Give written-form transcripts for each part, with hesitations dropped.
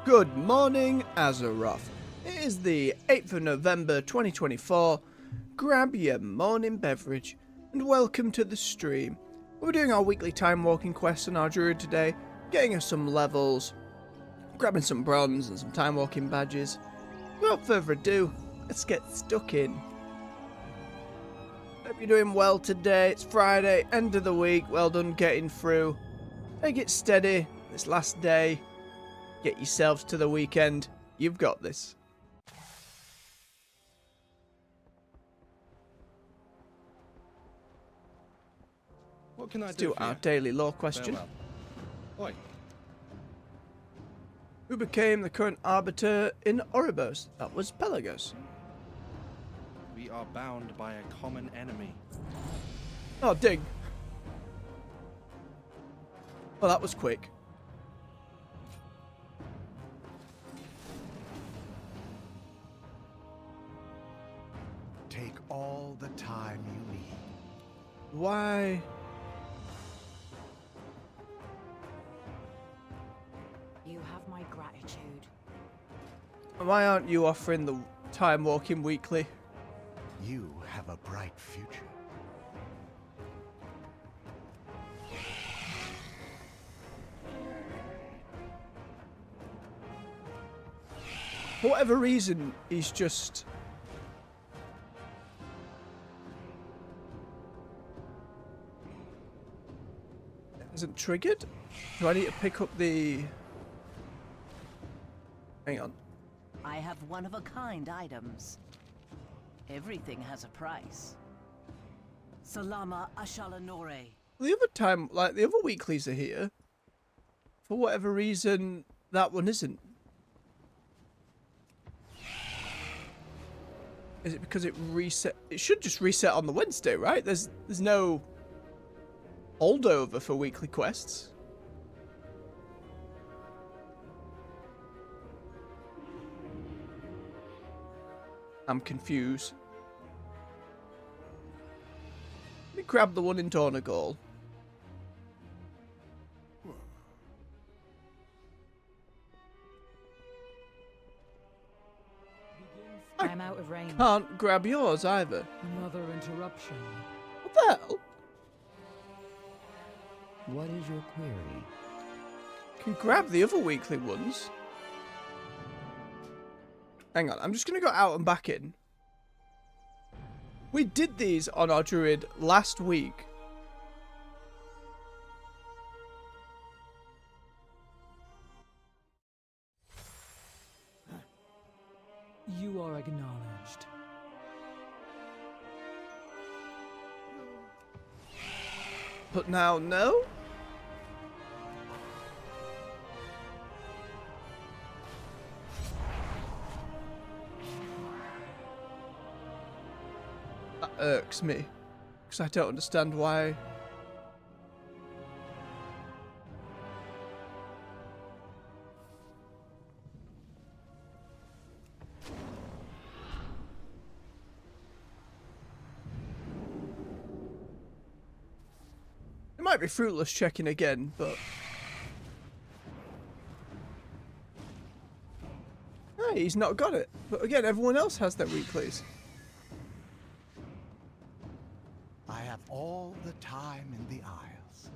Good morning, Azeroth. It is the 8th of November 2024. Grab your morning beverage and welcome to the stream. We're doing our weekly time walking quest on our Druid today, getting us some levels, grabbing some bronze and some time walking badges. Without further ado, let's get stuck in. Hope you're doing well today. It's Friday, end of the week. Well done getting through. Take it steady this last day. Get yourselves to the weekend. You've got this. What can I Let's do do for our you? daily lore question. Farewell. Oi. Who became the current arbiter in Oribos? That was Pelagos. We are bound by a common enemy. Oh, dig. Well, that was quick. Take all the time you need. Why? You have my gratitude. Why aren't you offering the time walking weekly? You have a bright future. For whatever reason, he's just... isn't triggered? Do I need to pick up the... Hang on. I have one-of-a-kind items. Everything has a price. Salama Ashalanore. The other time, like, the other weeklies are here. For whatever reason, that one isn't. Is it because it reset? It should just reset on the Wednesday, right? There's no holdover for weekly quests. I'm confused. Let me grab the one in Dornagol. I'm out of range. Can't grab yours either. Another interruption. What the hell? What is your query? Can grab the other weekly ones. Hang on, I'm just going to go out and back in. We did these on our Druid last week. You are acknowledged. But now, no? That irks me. Because I don't understand why. It might be fruitless checking again, but... Hey, he's not got it. But again, everyone else has their weeklies. I have all the time in the Isles.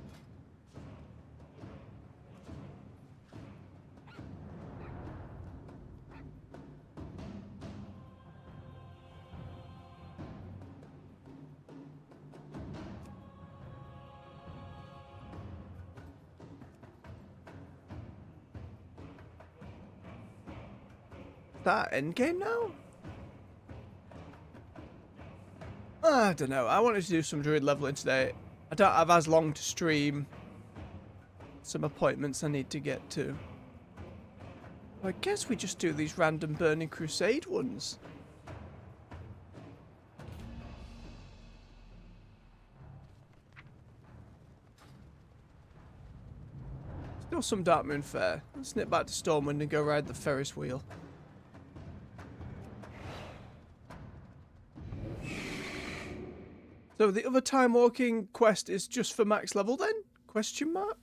That endgame now? I don't know. I wanted to do some Druid leveling today. I don't have as long to stream. Some appointments I need to get to. I guess we just do these random Burning Crusade ones. Still some Darkmoon Fair. Let's nip back to Stormwind and go ride the Ferris wheel. So the other time walking quest is just for max level then? Question mark?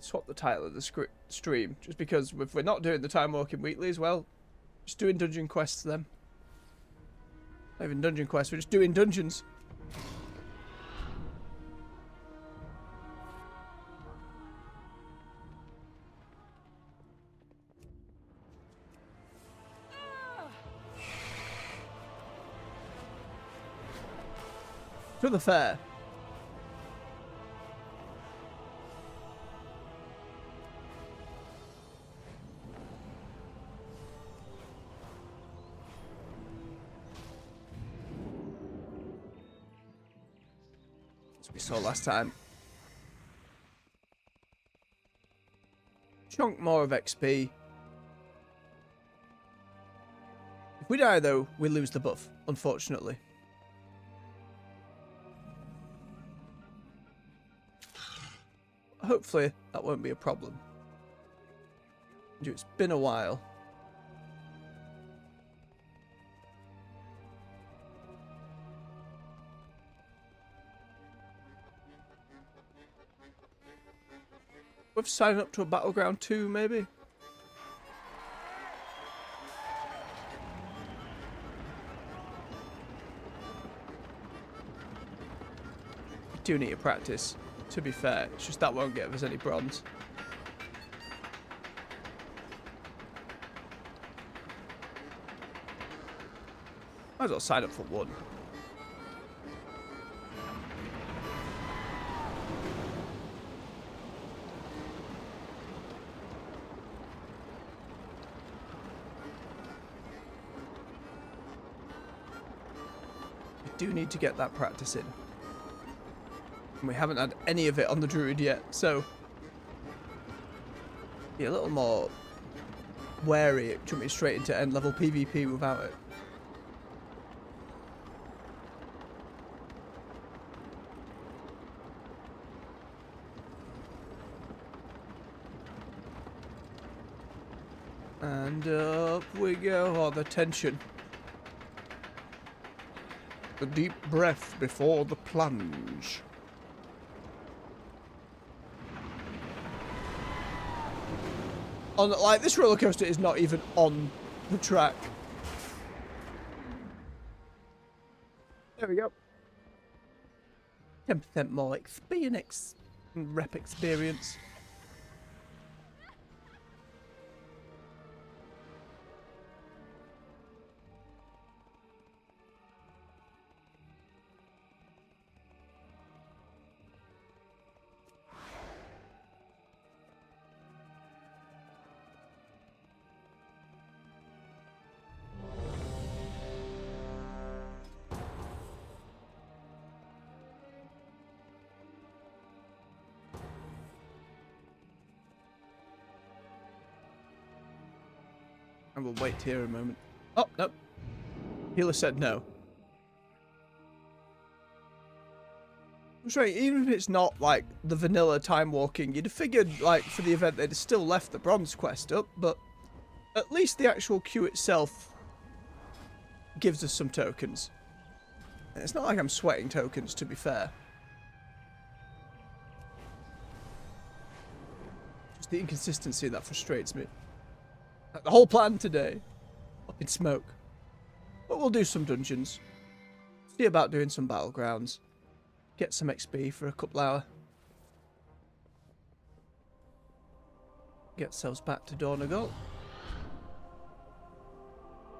swap the title of the stream, just because if we're not doing the time walking weekly as well, just doing dungeon quests then. Not even dungeon quests, we're just doing dungeons. To the fair. As we saw last time. Chunk more of XP. If we die though, we lose the buff, unfortunately. Hopefully that won't be a problem. It's been a while. We've signed up to a Battleground 2, maybe? We do need to practice. To be fair, it's just that won't give us any bronze. Might as well sign up for one. We do need to get that practice in. And we haven't had any of it on the Druid yet, so be a little more wary at jumping straight into end level PvP without it. And up we go. Oh, the tension. The deep breath before the plunge. On, like, this roller coaster is not even on the track. There we go. 10% more XP and rep experience. And we'll wait here a moment. Oh, no. Healer said no. That's right, even if it's not like the vanilla time walking, you'd have figured like for the event they'd have still left the bronze quest up, but at least the actual queue itself gives us some tokens. And it's not like I'm sweating tokens, to be fair. Just the inconsistency that frustrates me. The whole plan today, up in smoke. But we'll do some dungeons. See about doing some battlegrounds. Get some XP for a couple hour. Get ourselves back to Dornagal.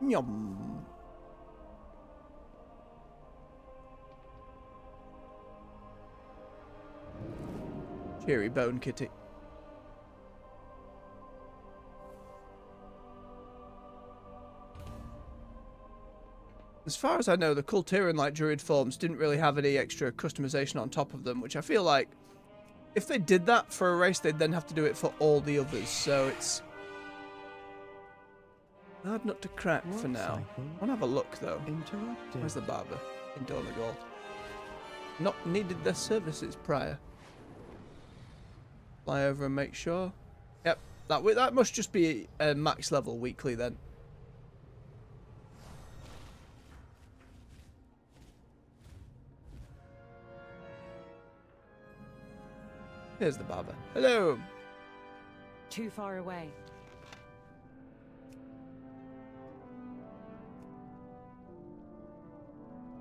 Yum. Cheery bone kitty. As far as I know, the Kultiran-like Druid forms didn't really have any extra customization on top of them, which I feel like if they did that for a race, they'd then have to do it for all the others, so it's hard not to crack for now. I want to have a look, though. Interrupted. Where's the barber? In Dornagal. Not needed their services prior. Fly over and make sure. Yep, that must just be a max level weekly then. Here's the barber. Hello. too far away.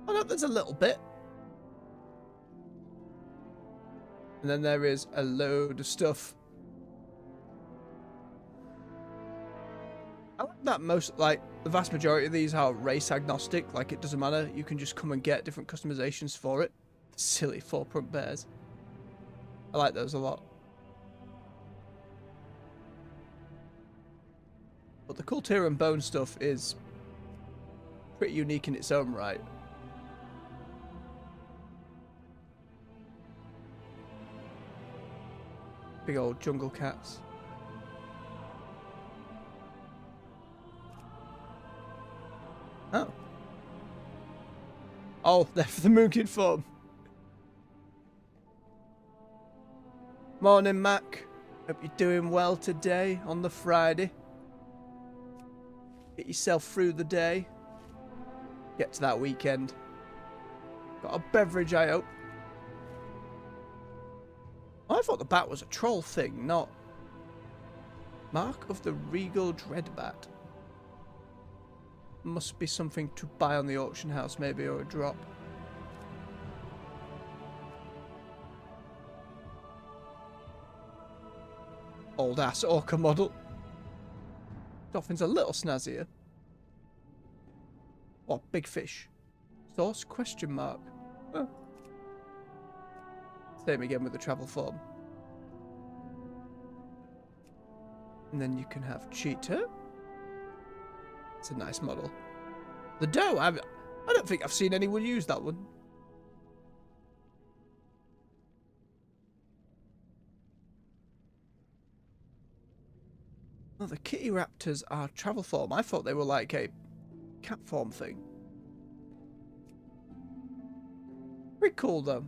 Oh no, there's a little bit. And then there is a load of stuff. I like that the vast majority of these are race agnostic. Like, it doesn't matter. You can just come and get different customizations for it. Silly 4-front bears. I like those a lot. But the Kultira and Bone stuff is pretty unique in its own right. Big old jungle cats. Oh. Oh, they're for the Mookin form. Morning, Mac. Hope you're doing well today on the Friday. Get yourself through the day. Get to that weekend. Got a beverage, I hope. I thought the bat was a troll thing, not... Mark of the Regal Dreadbat. Must be something to buy on the auction house, maybe, or a drop. Old ass orca model. Dolphin's a little snazzier. What, big fish? Source question mark. Oh. Same again with the travel form. And then you can have cheetah. It's a nice model. The doe, I don't think I've seen anyone use that one. Oh, the kitty raptors are travel form. I thought they were like a cat form thing. Pretty cool though.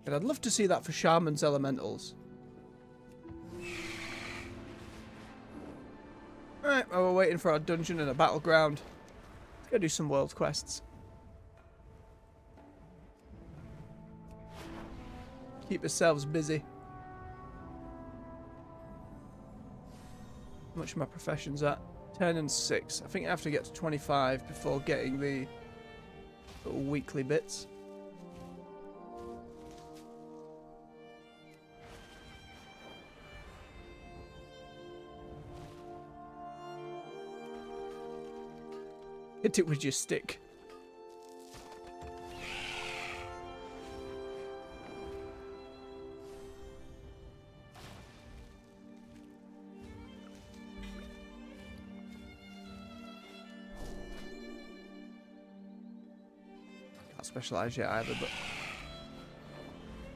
And I'd love to see that for Shaman's Elementals. Alright, well, we're waiting for our dungeon and a battleground. Let's go do some world quests. Keep ourselves busy. How much of my profession's at? 10 and 6. I think I have to get to 25 before getting the little weekly bits. Hit it with your stick. Can't specialize yet either, but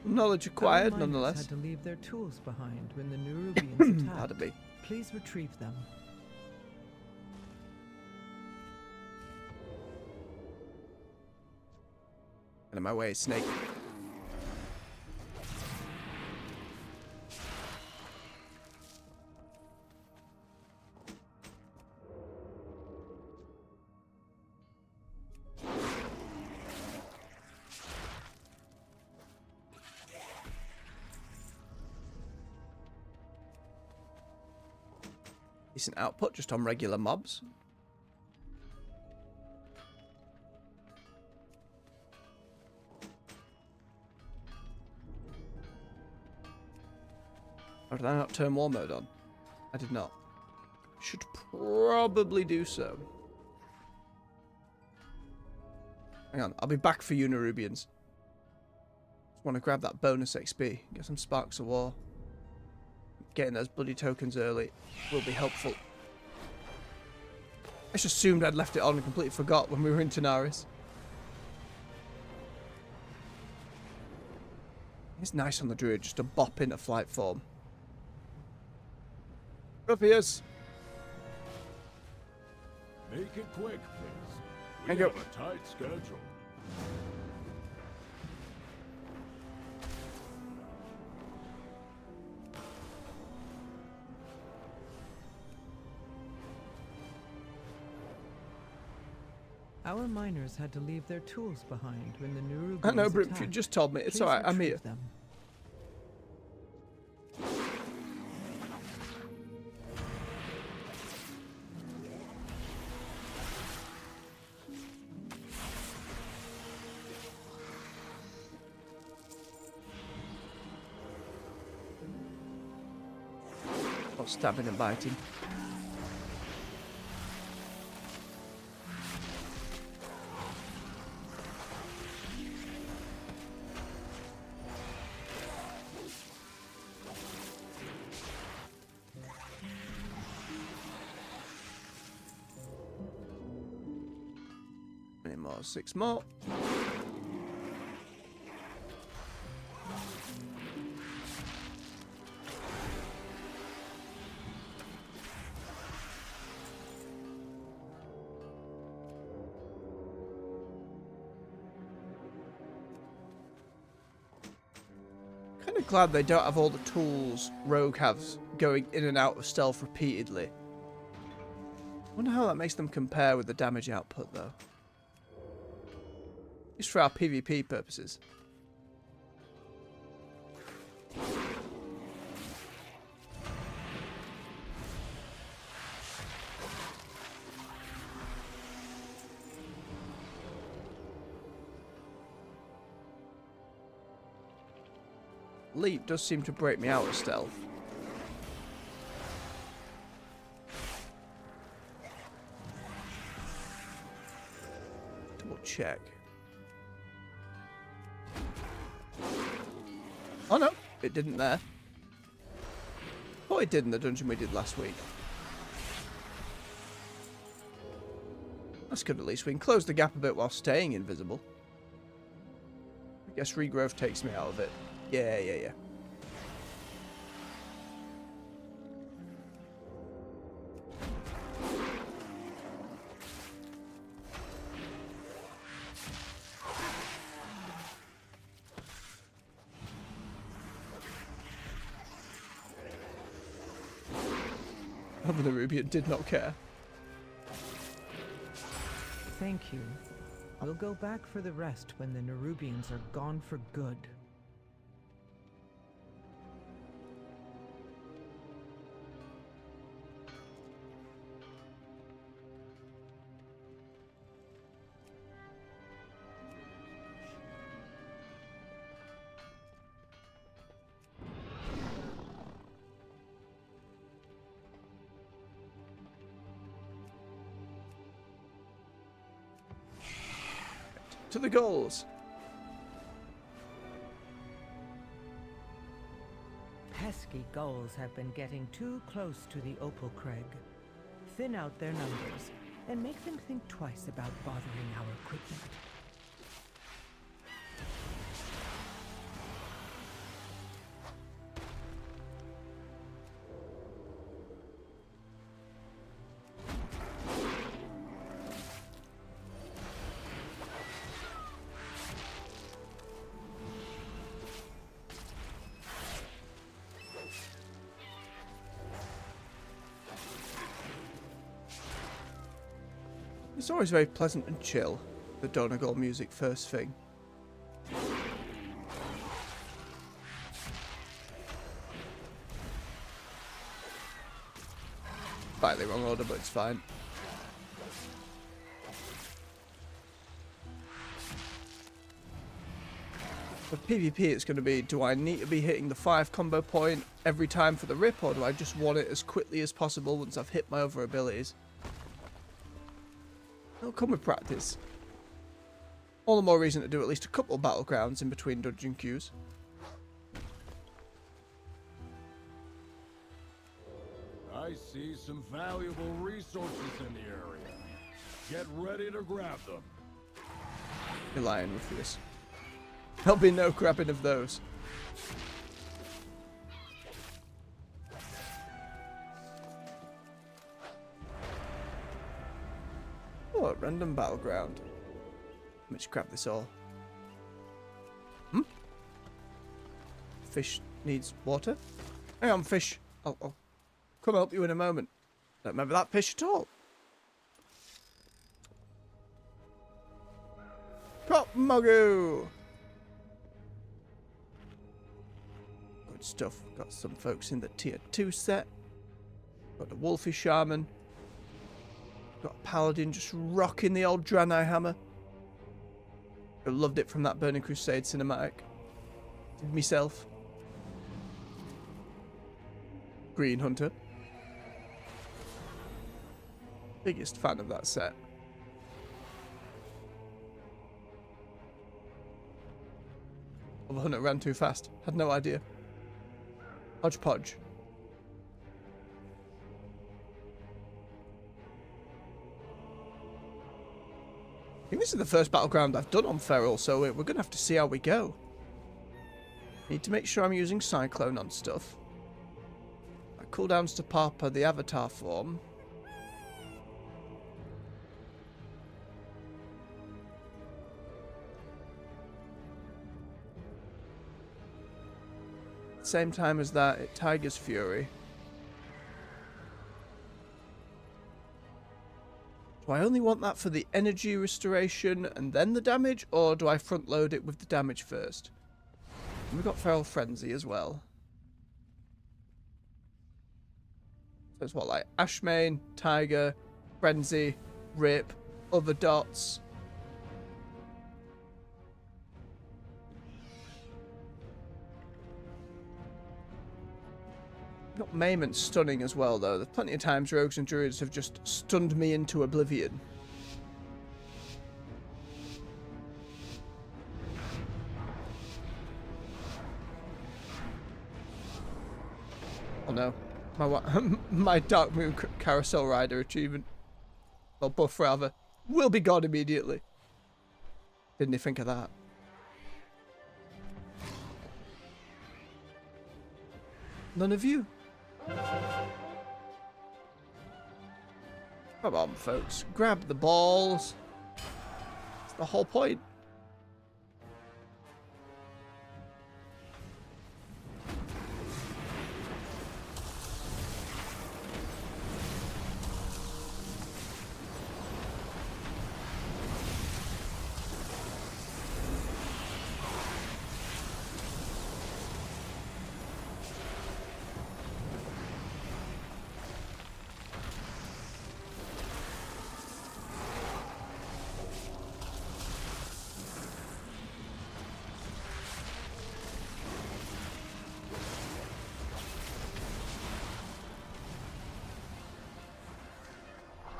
knowledge acquired Our miners nonetheless. had to leave their tools behind when the Nerubians attacked. That'd be. Please retrieve them. Out of my way, snake. Decent output just on regular mobs. Or did I not turn war mode on? I did not. Should probably do so. Hang on, I'll be back for you, Nerubians. Just want to grab that bonus XP. Get some Sparks of War. Getting those bloody tokens early will be helpful. I just assumed I'd left it on and completely forgot when we were in Tanaris. It's nice on the Druid just to bop into flight form. Up he is. Make it quick, please. We Thank you. have a tight schedule. Our miners had to leave their tools behind when the Nerubians I know, but attacked. you just told me. It's Please alright, I'm here. retrieve them. more stabbing and biting. Many more, 6 more. Kind of glad they don't have all the tools Rogue has going in and out of stealth repeatedly. Wonder how that makes them compare with the damage output though. Just for our PvP purposes. Leap does seem to break me out of stealth. Double check. Oh no, it didn't there. Oh, it did in the dungeon we did last week. That's good, at least we can close the gap a bit while staying invisible. I guess regrowth takes me out of it. Yeah. The Rubian did not care. Thank you. We'll go back for the rest when the Nerubians are gone for good. To the goals. Pesky gulls have been getting too close to the Opal Crag. Thin out their numbers and make them think twice about bothering our equipment. It's always very pleasant and chill, the Donegal music first thing. Slightly wrong order, but it's fine. For PvP it's going to be, do I need to be hitting the 5 combo point every time for the rip, or do I just want it as quickly as possible once I've hit my other abilities? It'll come with practice. All the more reason to do at least a couple battlegrounds in between dungeon queues. I see some valuable resources in the area. Get ready to grab them. You're lying, Rufus. There'll be no grabbing of those. Oh, a random battleground. Let me just grab this all. Fish needs water. Hang on, fish. I'll come help you in a moment. Don't remember that fish at all. Prop Mogu! Good stuff. Got some folks in the tier 2 set. Got the Wolfie Shaman. Got a Paladin just rocking the old Draenei hammer. I loved it from that Burning Crusade cinematic. Did myself. Green Hunter. Biggest fan of that set. Oh, the hunter ran too fast. Had no idea. Hodgepodge. I think this is the first battleground I've done on Feral, so we're going to have to see how we go. Need to make sure I'm using Cyclone on stuff. My cooldowns to pop are the avatar form. Same time as that, it Tiger's Fury. Do I only want that for the energy restoration and then the damage, or do I front load it with the damage first? And we've got Feral Frenzy as well. So it's what, like Ashmane, Tiger, Frenzy, Rip, other dots. Got Maim and Stunning as well, though. There's plenty of times Rogues and Druids have just stunned me into oblivion. Oh no. My Dark Moon Carousel Rider achievement, or buff rather, will be gone immediately. Didn't you think of that? None of you? Come on, folks. Grab the balls. That's the whole point.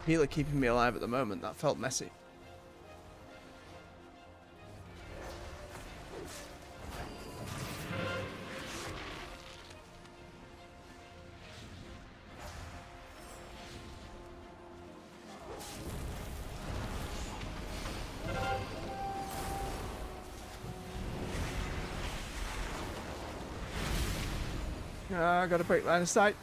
Healer keeping me alive at the moment. That felt messy. I got to break line of sight.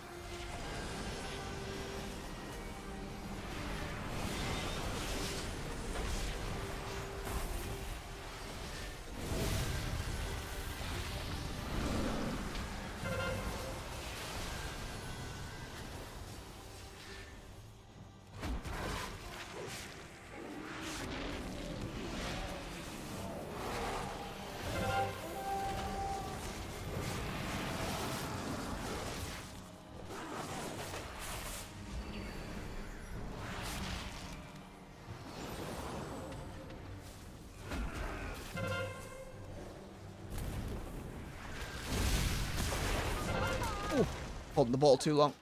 Holding the ball too long.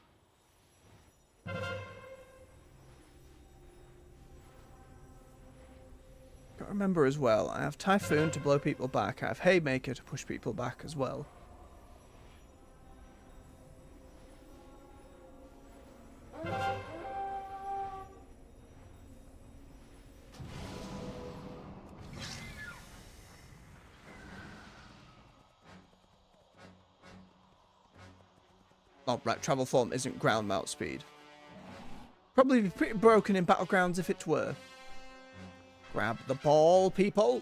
Gotta remember as well, I have Typhoon to blow people back, I have Haymaker to push people back as well. Oh, right, travel form isn't ground mount speed. Probably be pretty broken in Battlegrounds if it were. Grab the ball, people.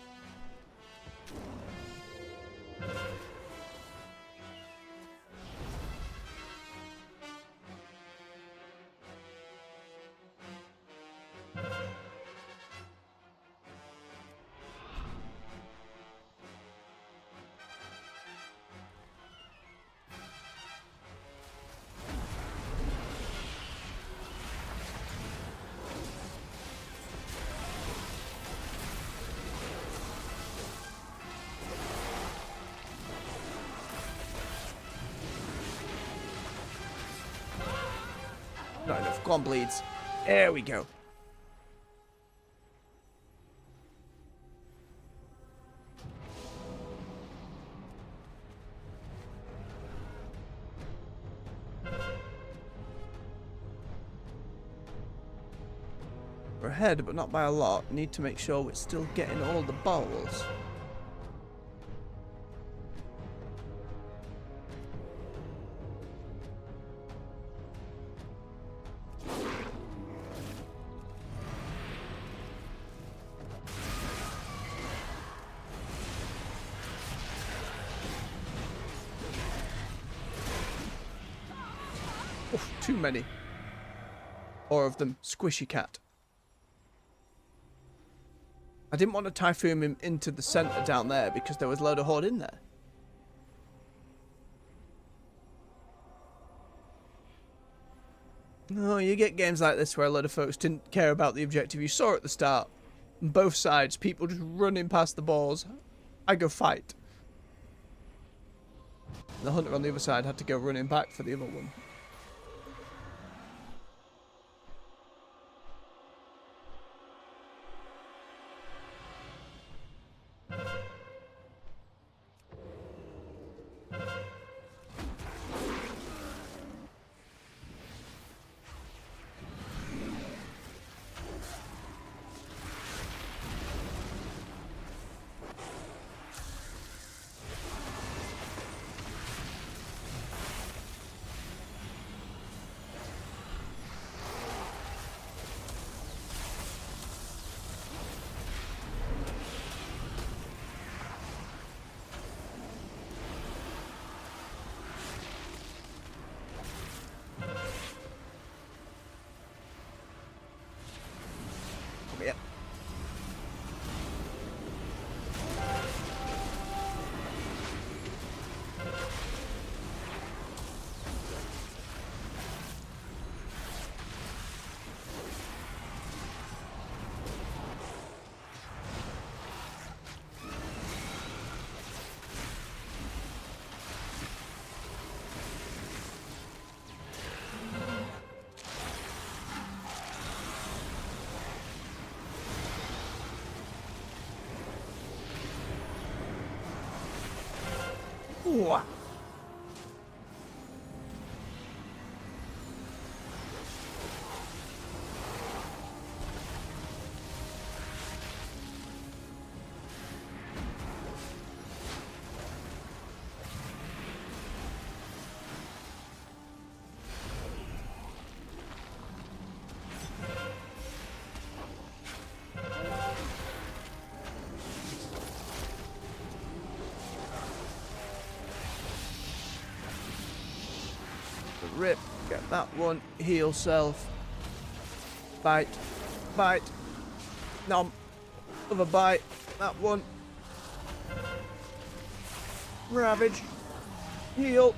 Not enough. Go on, bleeds. There we go. We're ahead, but not by a lot. Need to make sure we're still getting all the balls. Oof, too many. 4 of them. Squishy cat. I didn't want to typhoon him into the centre down there because there was a load of horde in there. No, you get games like this where a lot of folks didn't care about the objective. You saw at the start. On both sides, people just running past the balls. I go fight. The hunter on the other side had to go running back for the other one. Yep. Ooh. Rip, get that one, heal self, bite, bite, nom, other bite, that one, ravage, heal.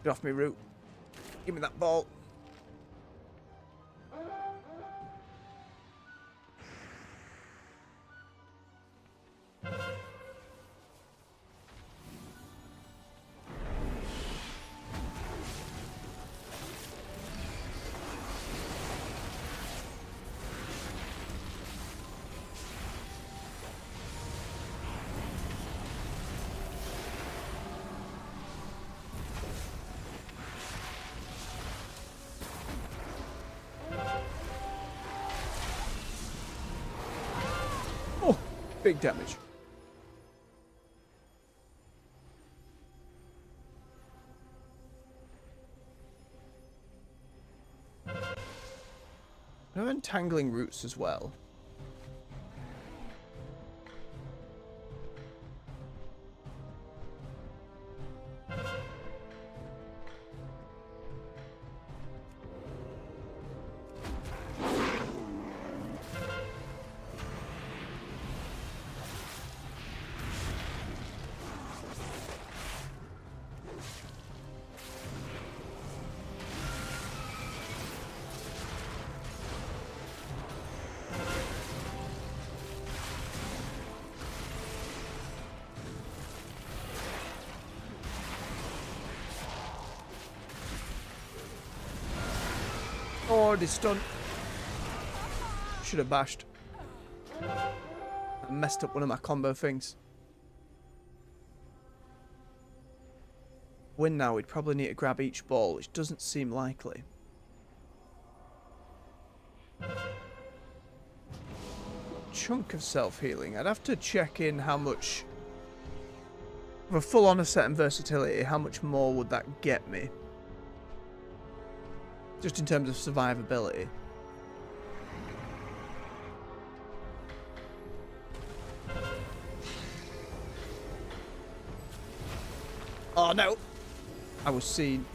Get off me, Root. Give me that ball. Big damage. No entangling roots as well. already stunned. Should have bashed. I messed up one of my combo things. Win now, we'd probably need to grab each ball, which doesn't seem likely. Chunk of self-healing. I'd have to check in how much... With a full honor set and versatility, how much more would that get me? Just in terms of survivability. Oh no! I was seen.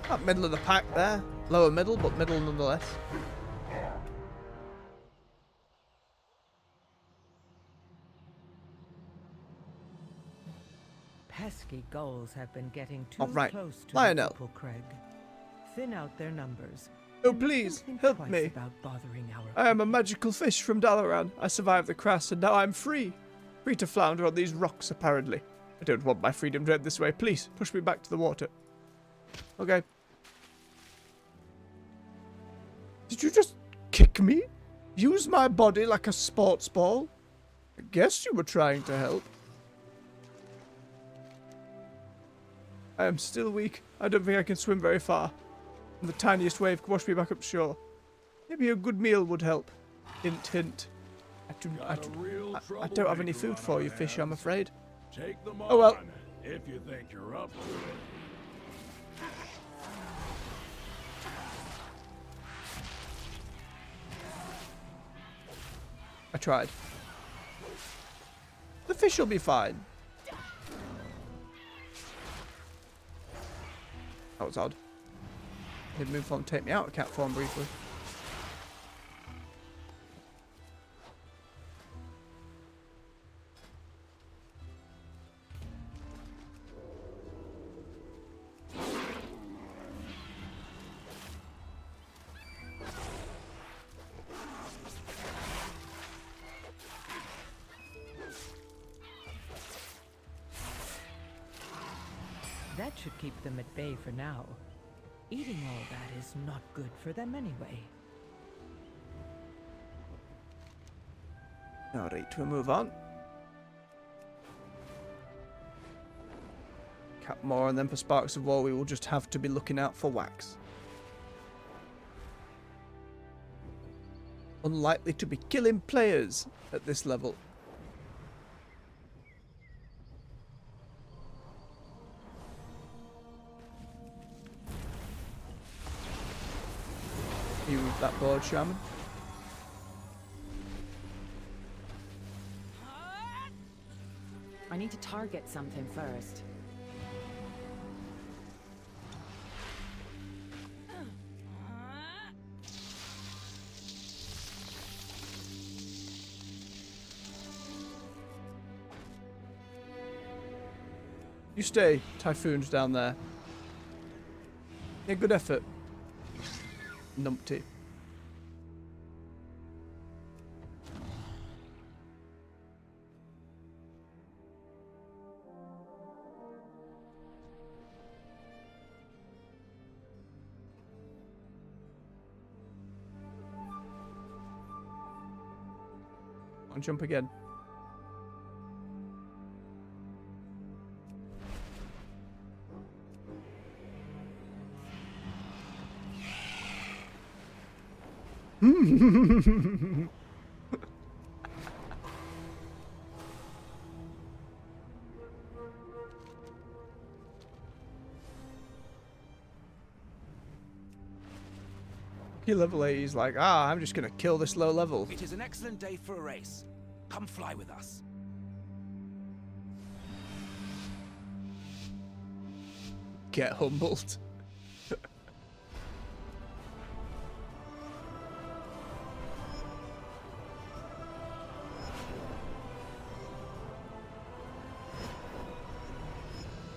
Up middle of the pack there. Lower middle, but middle nonetheless. Pesky gulls have been getting too Alright, close to Lionel. the Opal Crag. Thin out their numbers. Oh and make them please, think help twice me. about bothering our I am a magical fish from Dalaran. I survived the crash and now I'm free. Free to flounder on these rocks, apparently. I don't want my freedom drained this way. Please, push me back to the water. Okay. Did you just kick me? Use my body like a sports ball? I guess you were trying to help. I am still weak. I don't think I can swim very far. And the tiniest wave could wash me back up shore. Maybe a good meal would help. Hint, hint. I don't have any food for you, fish, I'm afraid. Take them Oh well. on, if you think you're up to it. I tried. The fish will be fine. That was odd. He'd move on and take me out of cat form briefly. That should keep them at bay for now. Eating all that is not good for them anyway. Alright, we'll move on. Cap more, and then for Sparks of War we will just have to be looking out for wax. Unlikely to be killing players at this level. You with that board, Shaman? I need to target something first. You stay, Typhoon's down there. Yeah, good effort. Numpty. On, jump again. He level 8, he's like, I'm just gonna kill this low level. It is an excellent day for a race. Come fly with us. Get humbled.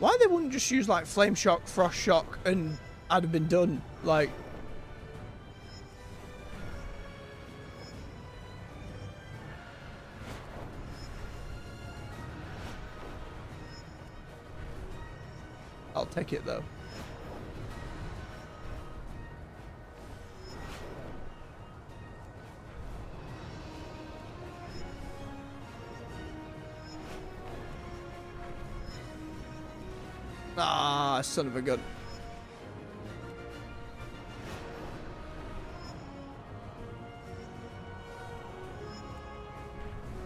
Why they wouldn't just use like flame shock, frost shock, and I'd have been done. Like, I'll take it though. Ah, son of a gun.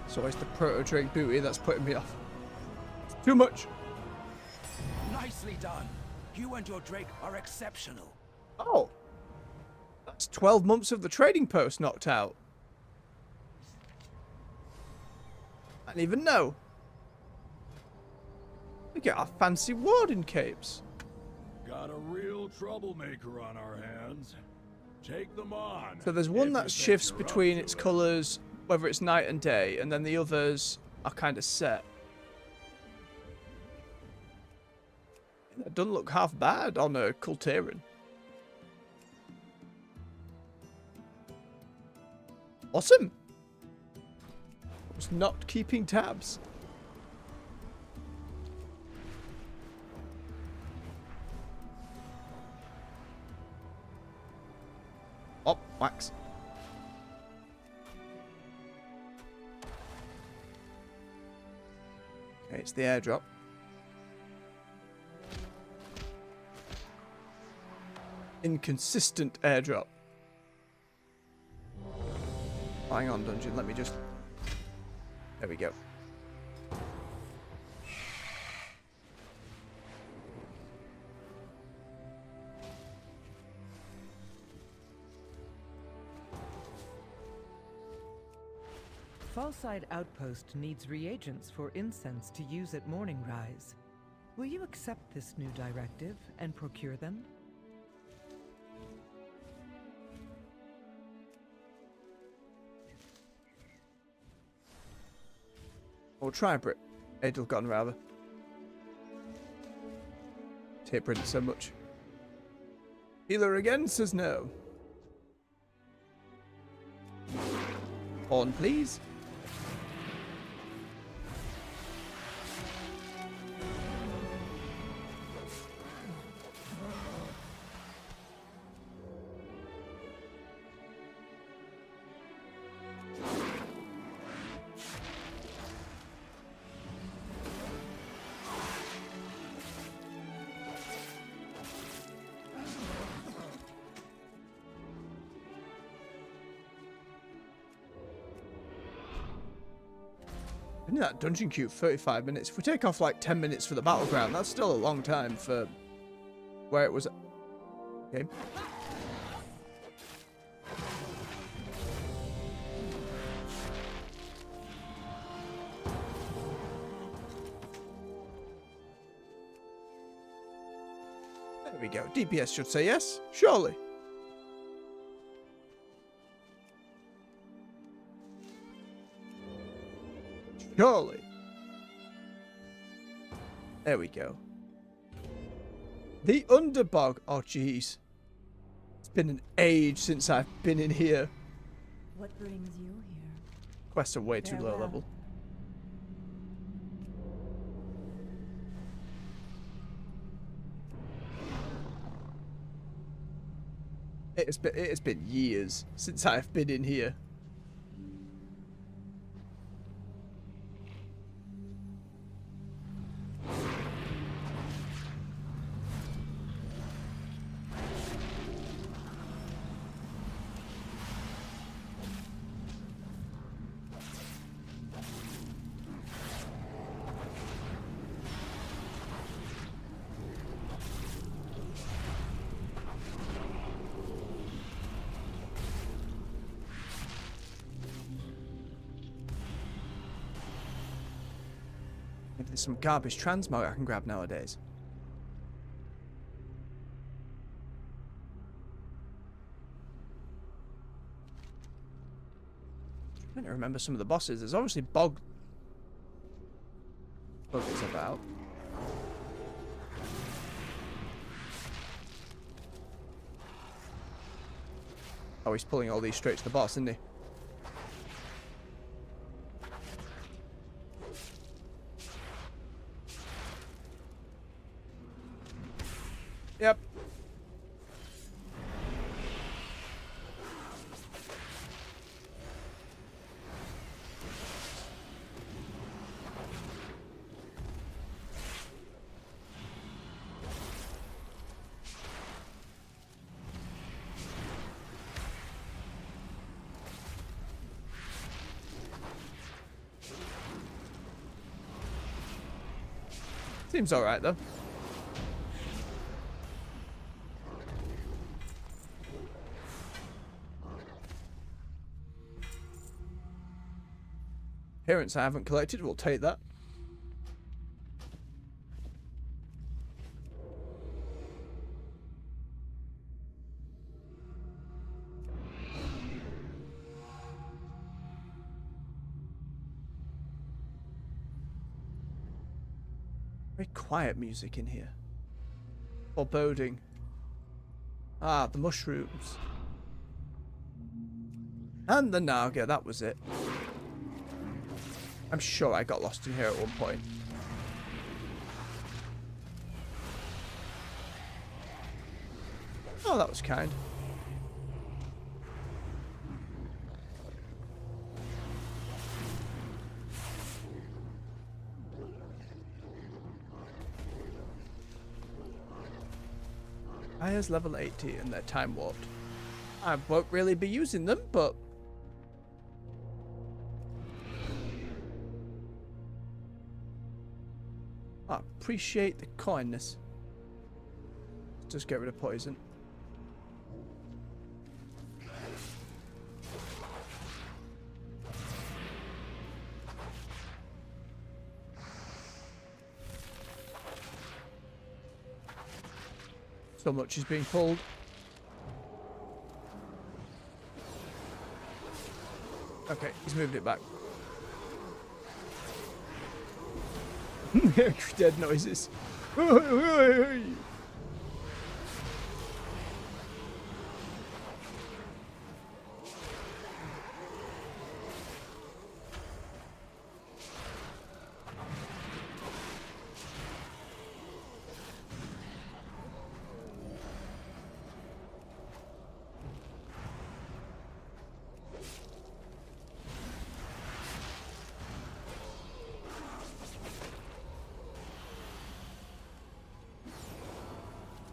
So it's the proto-drake booty that's putting me off. Too much. Nicely done. You and your Drake are exceptional. Oh. That's 12 months of the trading post knocked out. I didn't even know. We get our fancy warden capes. Got a real troublemaker on our hands. Take them on. So there's one if that you think shifts you're between up to its it. colours, whether it's night and day, and then the others are kind of set. That doesn't look half bad on a Kultiran. Awesome. Was not keeping tabs. Oh, wax. Okay, it's the airdrop. Inconsistent airdrop. Hang on, dungeon. Let me just... There we go. Fallside Outpost needs reagents for incense to use at morning rise. Will you accept this new directive and procure them? Or try Brit. Edelgon, rather. Taper it so much. Healer again says no. On, please. Been in that dungeon queue 35 minutes. If we take off like 10 minutes for the battleground, that's still a long time for where it was. Okay. There we go. DPS should say yes, surely. Surely. There we go. The Underbog. Oh, jeez. It's been an age since I've been in here. What brings you here? Quests are way too low Farewell. level. It has been years since I've been in here. Maybe there's some garbage transmog I can grab nowadays. I'm trying to remember some of the bosses. There's obviously buggers about. Oh, he's pulling all these straight to the boss, isn't he? Yep. Seems alright though. Appearance I haven't collected, we'll take that. Very quiet music in here. Foreboding. Ah, the mushrooms. And the Naga, that was it. I'm sure I got lost in here at one point. Oh, that was kind. Aya's level 80 and they're time warped. I won't really be using them, but I appreciate the kindness. Just get rid of poison. So much is being pulled. Okay, he's moved it back. Dead noises.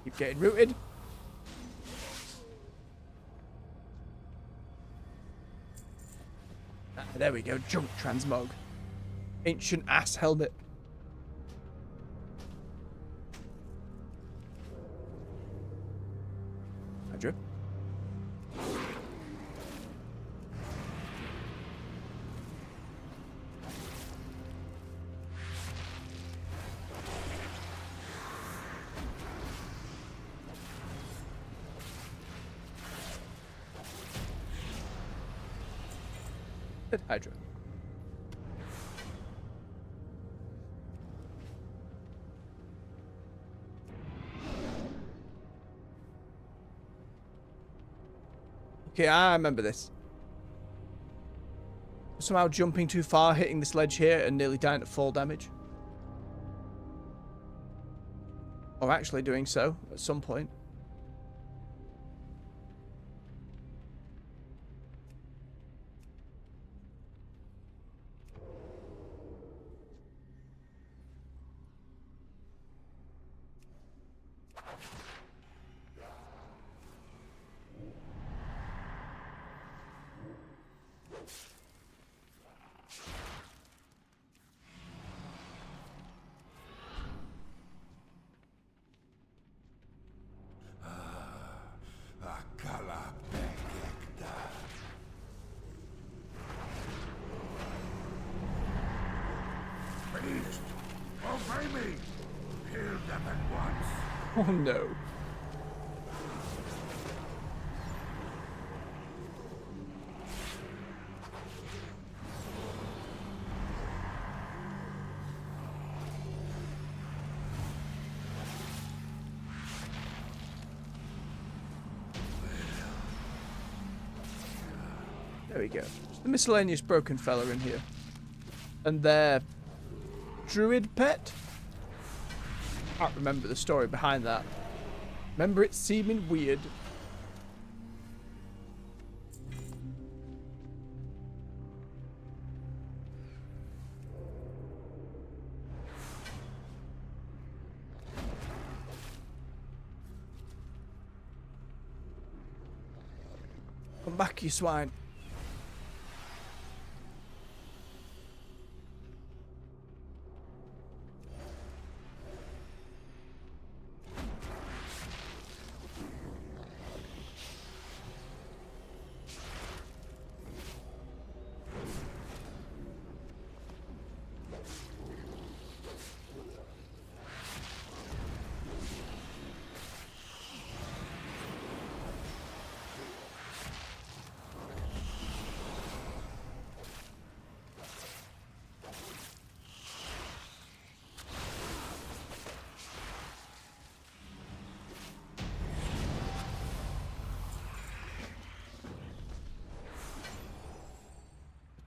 Keep getting rooted. Ah, there we go. Junk transmog. Ancient ass helmet. Hydra. Hydra. Okay, I remember this. Somehow jumping too far, hitting this ledge here, and nearly dying to fall damage. Or actually doing so at some point. Beast, obey me! Kill them at once! Oh no. There we go. It's the miscellaneous broken fella in here. And their druid pet? Can't remember the story behind that. Remember it seeming weird. Come back, you swine.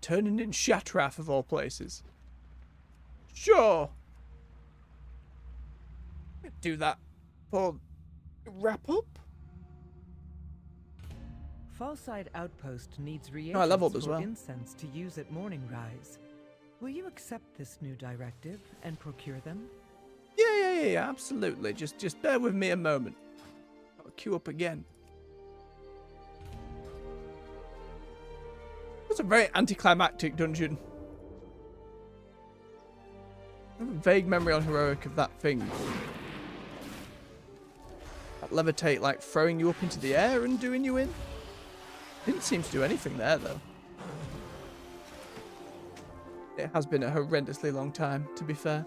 Turning in Shatrath of all places. Sure. Do that for wrap up. Fallside Outpost needs I reagents leveled as for well. incense to use at morning rise. Will you accept this new directive and procure them? Yeah, absolutely. Just bear with me a moment. I'll queue up again. It's a very anticlimactic dungeon. I have a vague memory on Heroic of that thing. That levitate, like throwing you up into the air and doing you in. Didn't seem to do anything there, though. It has been a horrendously long time, to be fair.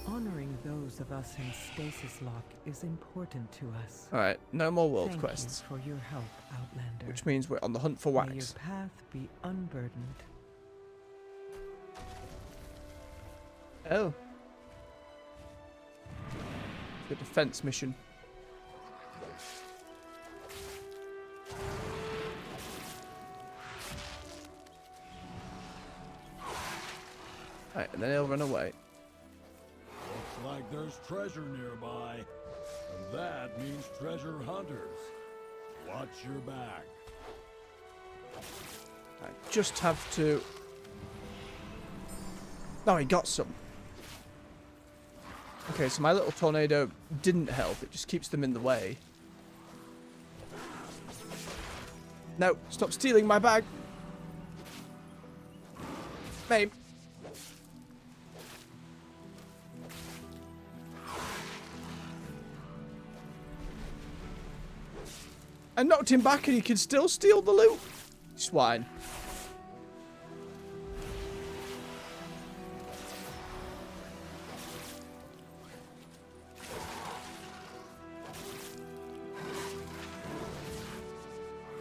Honoring those of us in Stasis Lock is important to us. Alright, no more world Thank quests. you for your help, Outlander. Which means we're on the hunt for May your wax. path be unburdened. Oh. The defense mission. Right, and then he'll run away. Looks like there's treasure nearby. And that means treasure hunters. Watch your back. I just have to... Oh, he got some. Okay, so my little tornado didn't help. It just keeps them in the way. No, stop stealing my bag. Babe. I knocked him back and he can still steal the loot. Swine.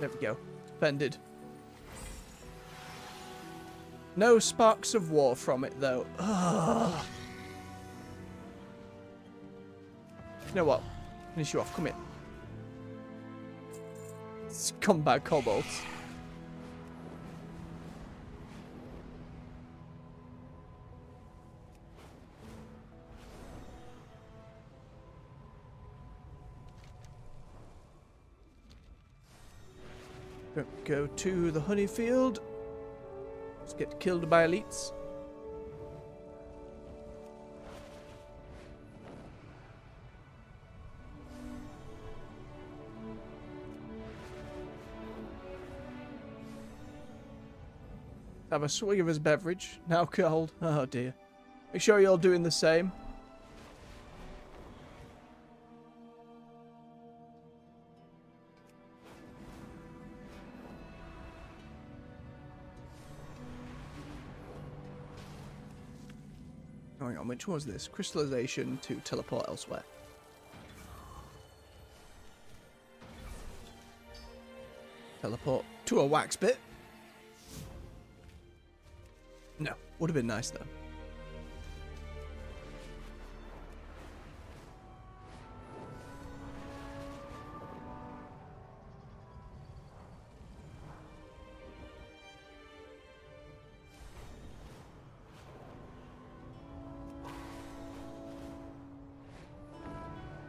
There we go. Defended. No sparks of war from it, though. Ugh. You know what? Finish you off. Come here. Scumbag kobolds. Don't go to the honey field. Just get killed by elites. Have a swig of his beverage. Now cold. Oh dear. Make sure you're doing the same. Hang on, which was this? Crystallization to teleport elsewhere. Teleport to a wax bit. No, would have been nice though.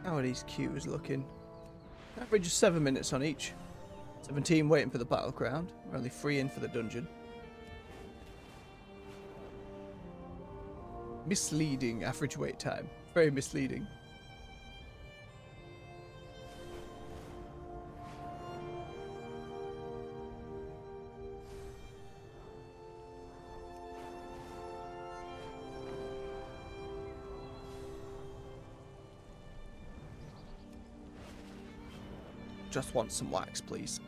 How are these queues looking? Average of 7 minutes on each. 17 waiting for the battleground. We're only 3 in for the dungeon. Misleading average wait time. Very misleading. Just want some wax, please.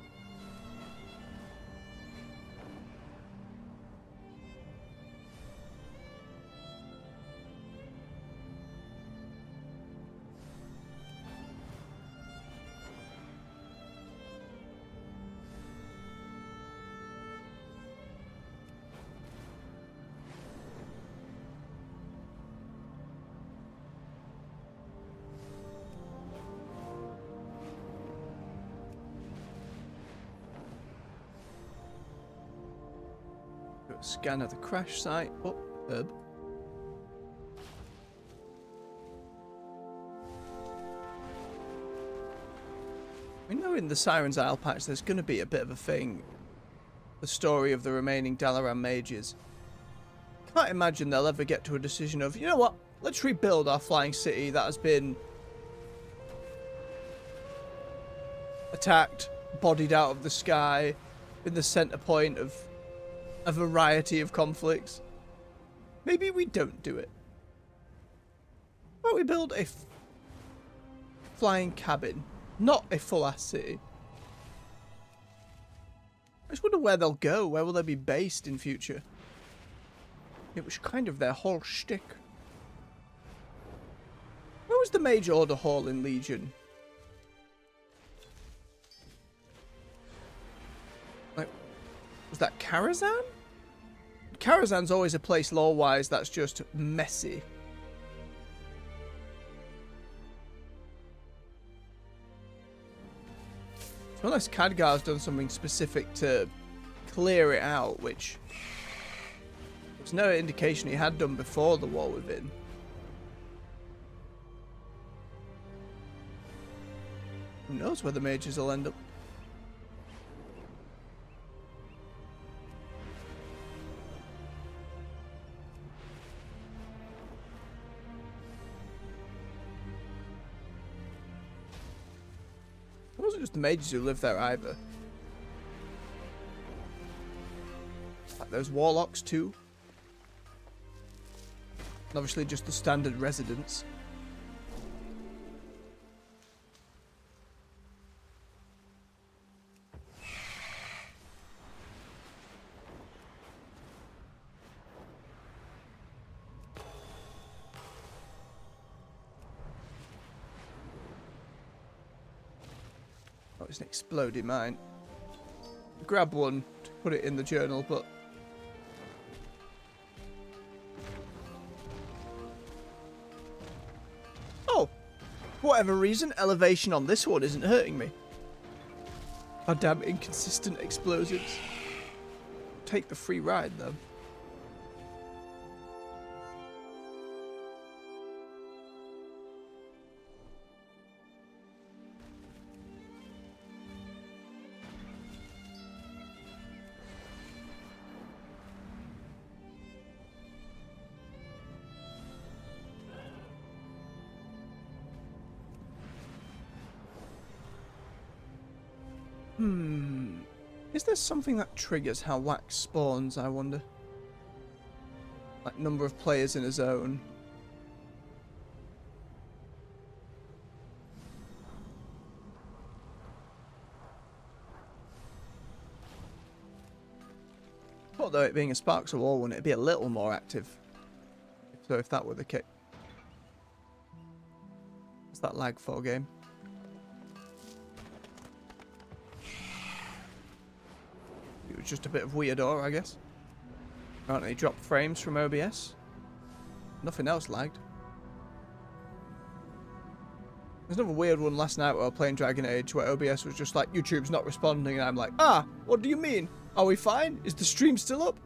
Scan of the crash site. Oh, herb. We know in the Siren's Isle patch there's going to be a bit of a thing. The story of the remaining Dalaran mages. Can't imagine they'll ever get to a decision of, you know what, let's rebuild our flying city that has been attacked, bodied out of the sky, been the center point of a variety of conflicts. Maybe we don't do it. Why don't we build a flying cabin, not a full-ass city? I just wonder where they'll go. Where will they be based in future? It was kind of their whole shtick. Where was the Mage Order Hall in Legion? Like, was that Karazhan? Karazhan's always a place lore-wise that's just messy. So unless Khadgar's done something specific to clear it out, which there's no indication he had done before the War Within. Who knows where the mages will end up? It wasn't just the mages who lived there either. Like there's warlocks too. And obviously just the standard residents. Oh, it's an exploding mine. Grab one to put it in the journal, but oh, for whatever reason, elevation on this one isn't hurting me. Goddamn inconsistent explosives. Take the free ride though. Is there something that triggers how wax spawns, I wonder? Like number of players in a zone. Although it being a Sparks of War one, it'd be a little more active. So if that were the case. What's that lag for, game? It was just a bit of weirdo, I guess. Apparently dropped frames from OBS. Nothing else lagged. There's another weird one last night where I was playing Dragon Age where OBS was just like, YouTube's not responding, and I'm like, what do you mean? Are we fine? Is the stream still up?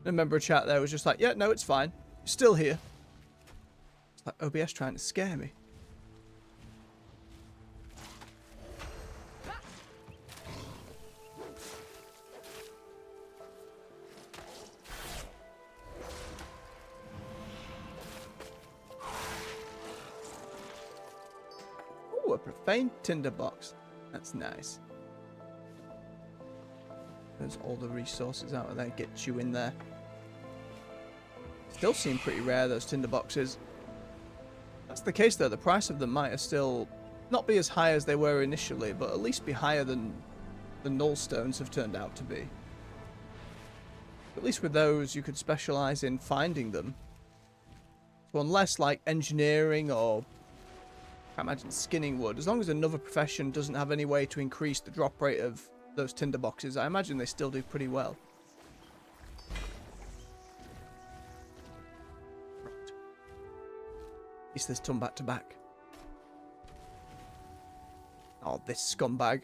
And a member of chat there was just like, yeah, no, it's fine. It's still here. It's like OBS trying to scare me. Faint tinderbox. That's nice. There's all the resources out of there. Get you in there. Still seem pretty rare, those tinderboxes. That's the case though. The price of them might still not be as high as they were initially, but at least be higher than the null stones have turned out to be. At least with those, you could specialize in finding them. So unless like engineering or I imagine skinning wood, as long as another profession doesn't have any way to increase the drop rate of those tinderboxes, I imagine they still do pretty well. Right. At least there's ton back to back. Oh, this scumbag.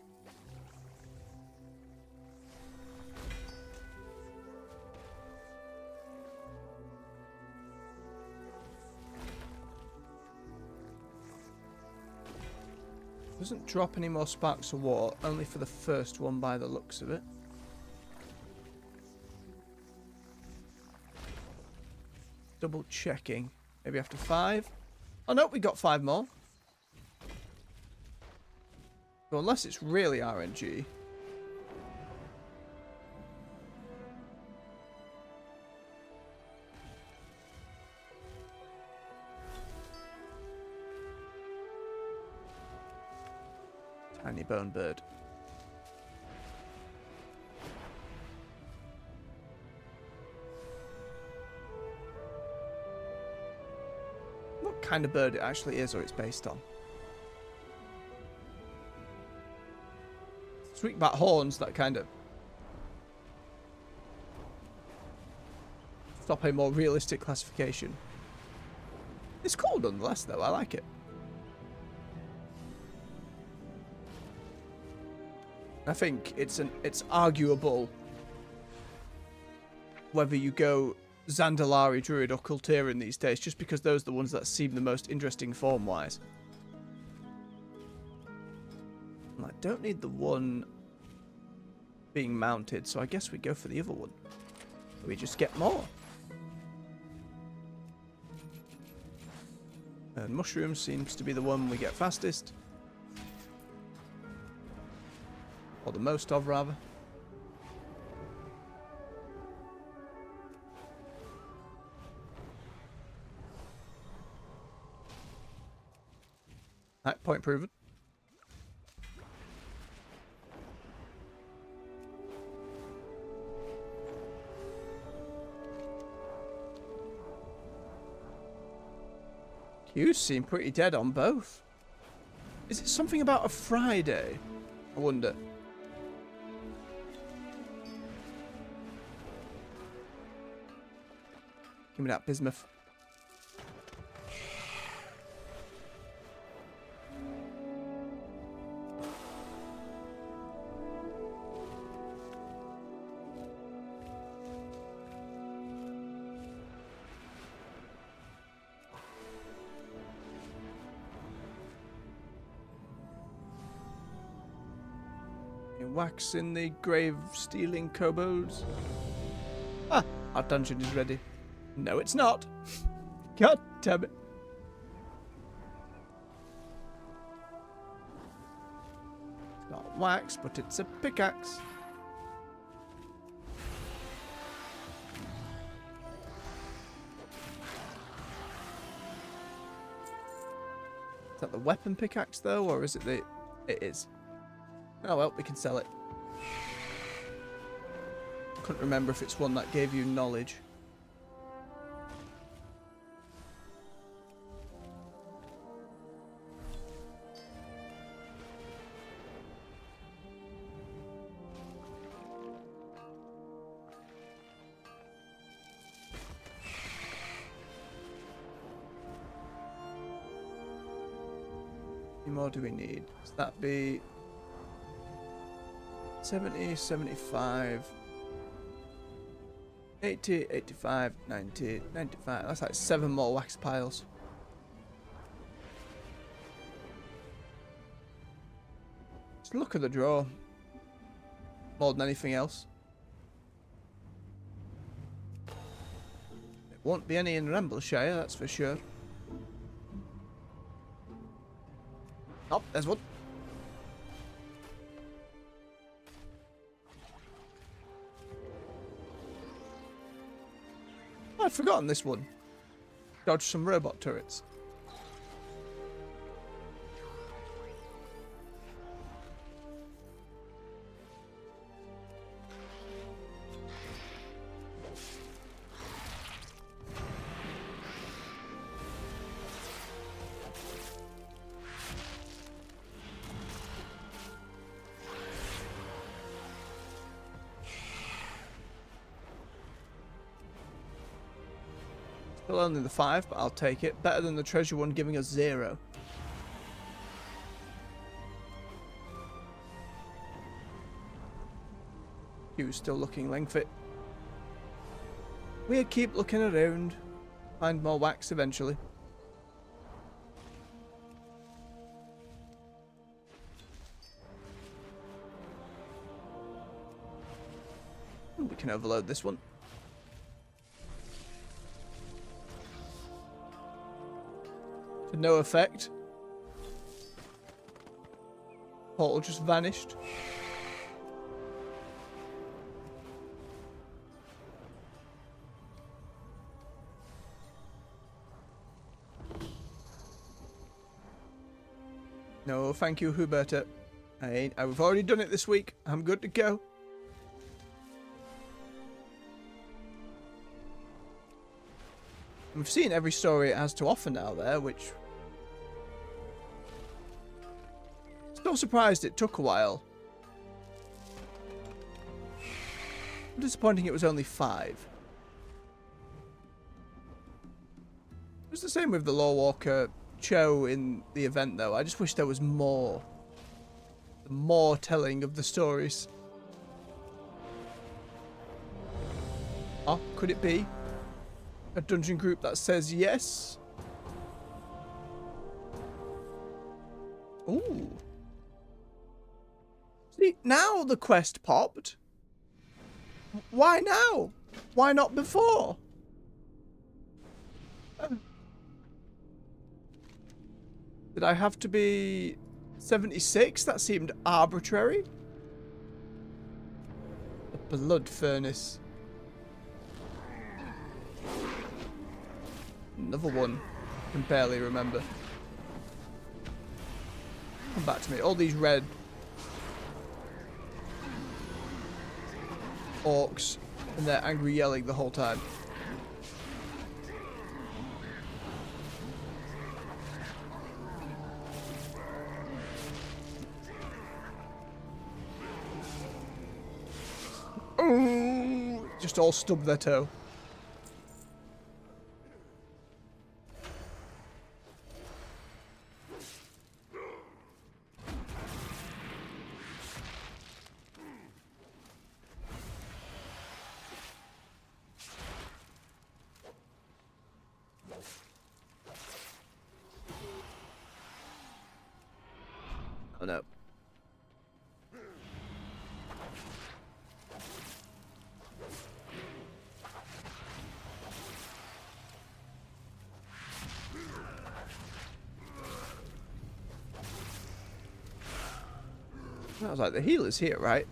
Doesn't drop any more sparks of war, only for the first one by the looks of it. Double checking. Maybe after 5. Oh no, we got 5 more. So unless it's really RNG. Tiny bone bird. What kind of bird it actually is or it's based on? Sweetback horns, that kind of. Stop a more realistic classification. It's cool nonetheless though, I like it. I think it's arguable whether you go Zandalari, Druid or Kultiran these days, just because those are the ones that seem the most interesting form-wise. I don't need the one being mounted, so I guess we go for the other one. We just get more. And mushroom seems to be the one we get fastest. Or the most of, rather. Right, point proven. You seem pretty dead on both. Is it something about a Friday? I wonder. Give me that bismuth. Wax in the grave stealing kobolds. Ah, our dungeon is ready. No, it's not. God damn it. It's not wax, but it's a pickaxe. Is that the weapon pickaxe though, or is it the... It is. Oh well, we can sell it. Couldn't remember if it's one that gave you knowledge. How many more do we need? Does that be 70, 75, 80, 85, 90, 95. That's like 7 more wax piles. Just look at the draw. More than anything else. It won't be any in Rambleshire, that's for sure. Oh, there's one. Oh, I'd forgotten this one. Dodge some robot turrets. Still only the 5, but I'll take it. Better than the treasure one giving us 0. Hugh's still looking lengthy. We'll keep looking around. Find more wax eventually. We can overload this one. To no effect. Portal just vanished. No, thank you, Huberta. I've already done it this week. I'm good to go. We've seen every story it has to offer now there, which... Still surprised it took a while. I'm disappointing it was only 5. It was the same with the Lorewalker Cho in the event though. I just wish there was more. More telling of the stories. Oh, could it be? A dungeon group that says yes? Ooh. See, now the quest popped. Why now? Why not before? Did I have to be 76? That seemed arbitrary. The blood furnace. Another one. I can barely remember. Come back to me. All these red orcs and they're angry yelling the whole time. Ooh, just all stub their toe. Oh no. I was like, the healer's here, right?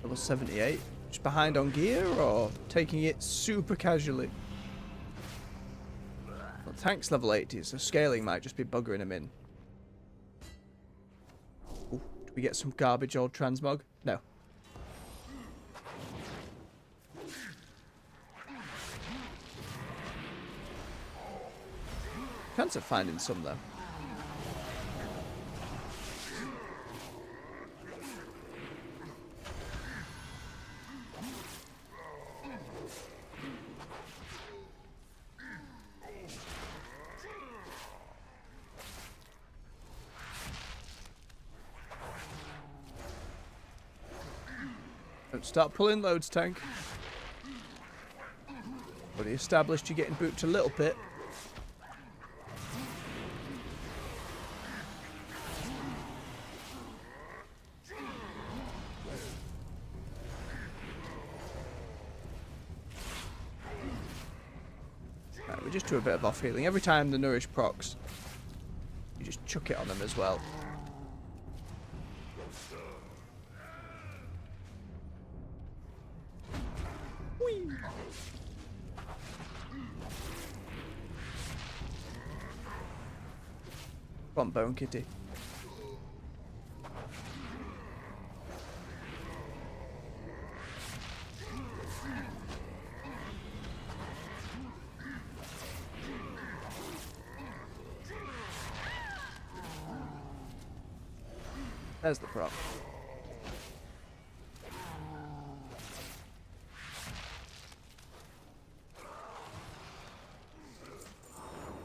Level 78. Just behind on gear or taking it super casually? Well, tank's level 80, so scaling might just be buggering him in. Ooh, do we get some garbage old transmog? No. Chance of finding some though. Don't start pulling loads, tank. Already established you're getting booped a little bit. Right, we just do a bit of off healing every time the nourish procs. chuck it on them as well. Whee! Come on, Bone Kitty. There's the prop.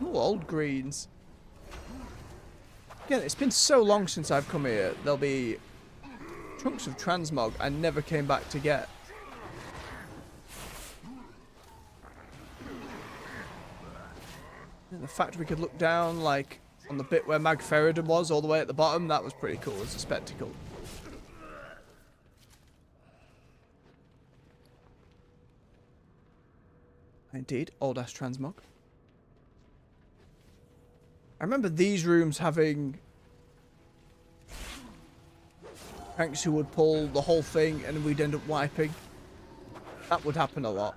Ooh, old greens. Again, it's been so long since I've come here. There'll be chunks of transmog I never came back to get. And the fact we could look down, like, on the bit where Magferidon was, all the way at the bottom, that was pretty cool as a spectacle. Indeed, old-ass transmog. I remember these rooms having tanks who would pull the whole thing and we'd end up wiping. That would happen a lot.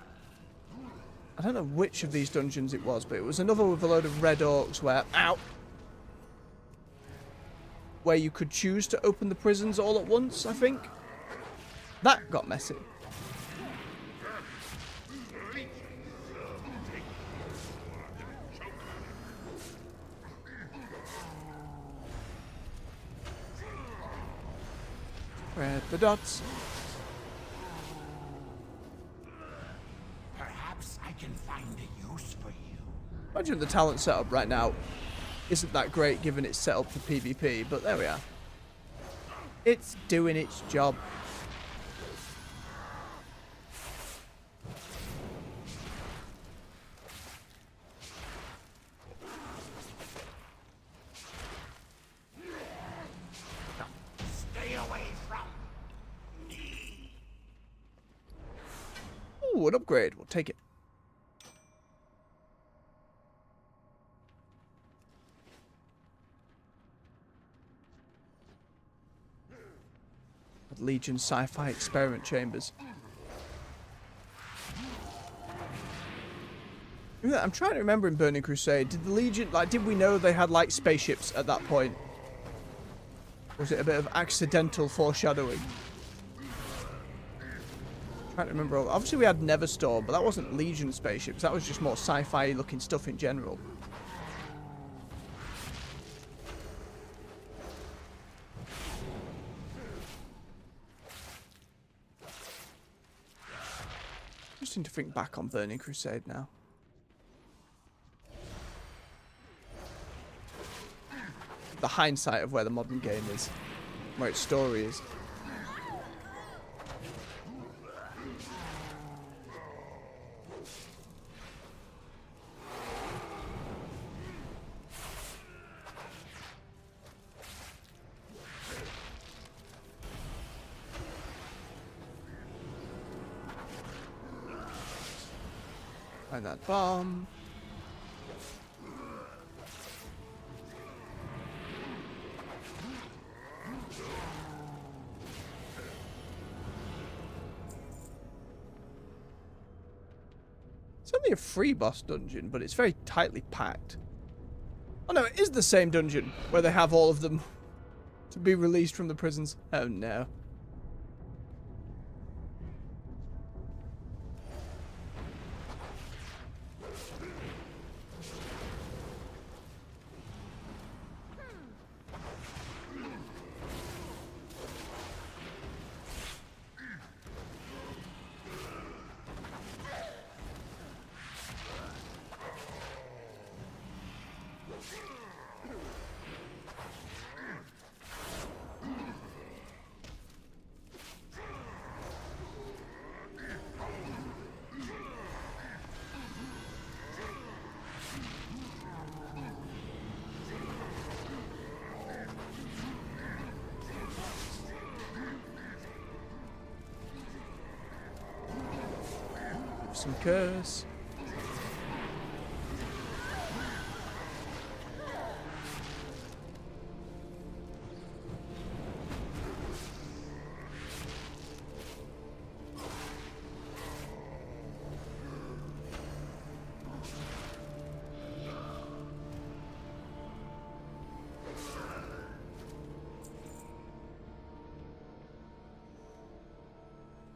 I don't know which of these dungeons it was, but it was another with a load of red orcs where... Ow! Where you could choose to open the prisons all at once, I think. That got messy. Spread the dots. Perhaps I can find a use for you. Imagine the talent setup right now isn't that great given it's set up for PvP, but there we are. It's doing its job. Stay away from me. Ooh, an upgrade. We'll take it. Legion sci-fi experiment chambers. I'm trying to remember in Burning Crusade, did the Legion, like, did we know they had, like, spaceships at that point? Was it a bit of accidental foreshadowing? Trying to remember. Obviously we had Neverstorm, but that wasn't Legion spaceships. That was just more sci-fi looking stuff in general. Interesting to think back on Burning Crusade now. The hindsight of where the modern game is, where its story is. Find that bomb. It's only a free boss dungeon, but it's very tightly packed. Oh no, it is the same dungeon where they have all of them to be released from the prisons. Oh no. Some curse.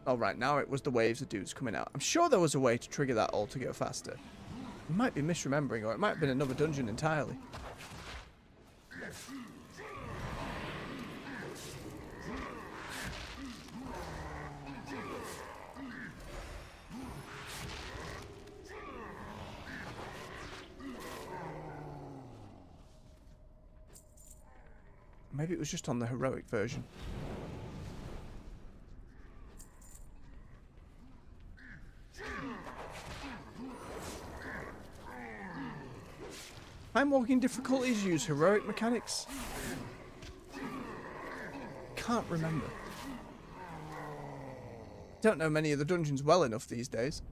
Oh, right, now it was the waves of dudes coming out. I'm sure there was a way to trigger that all to go faster. I might be misremembering, or it might have been another dungeon entirely. Maybe it was just on the heroic version. Time walking difficulties use heroic mechanics. Can't remember. Don't know many of the dungeons well enough these days.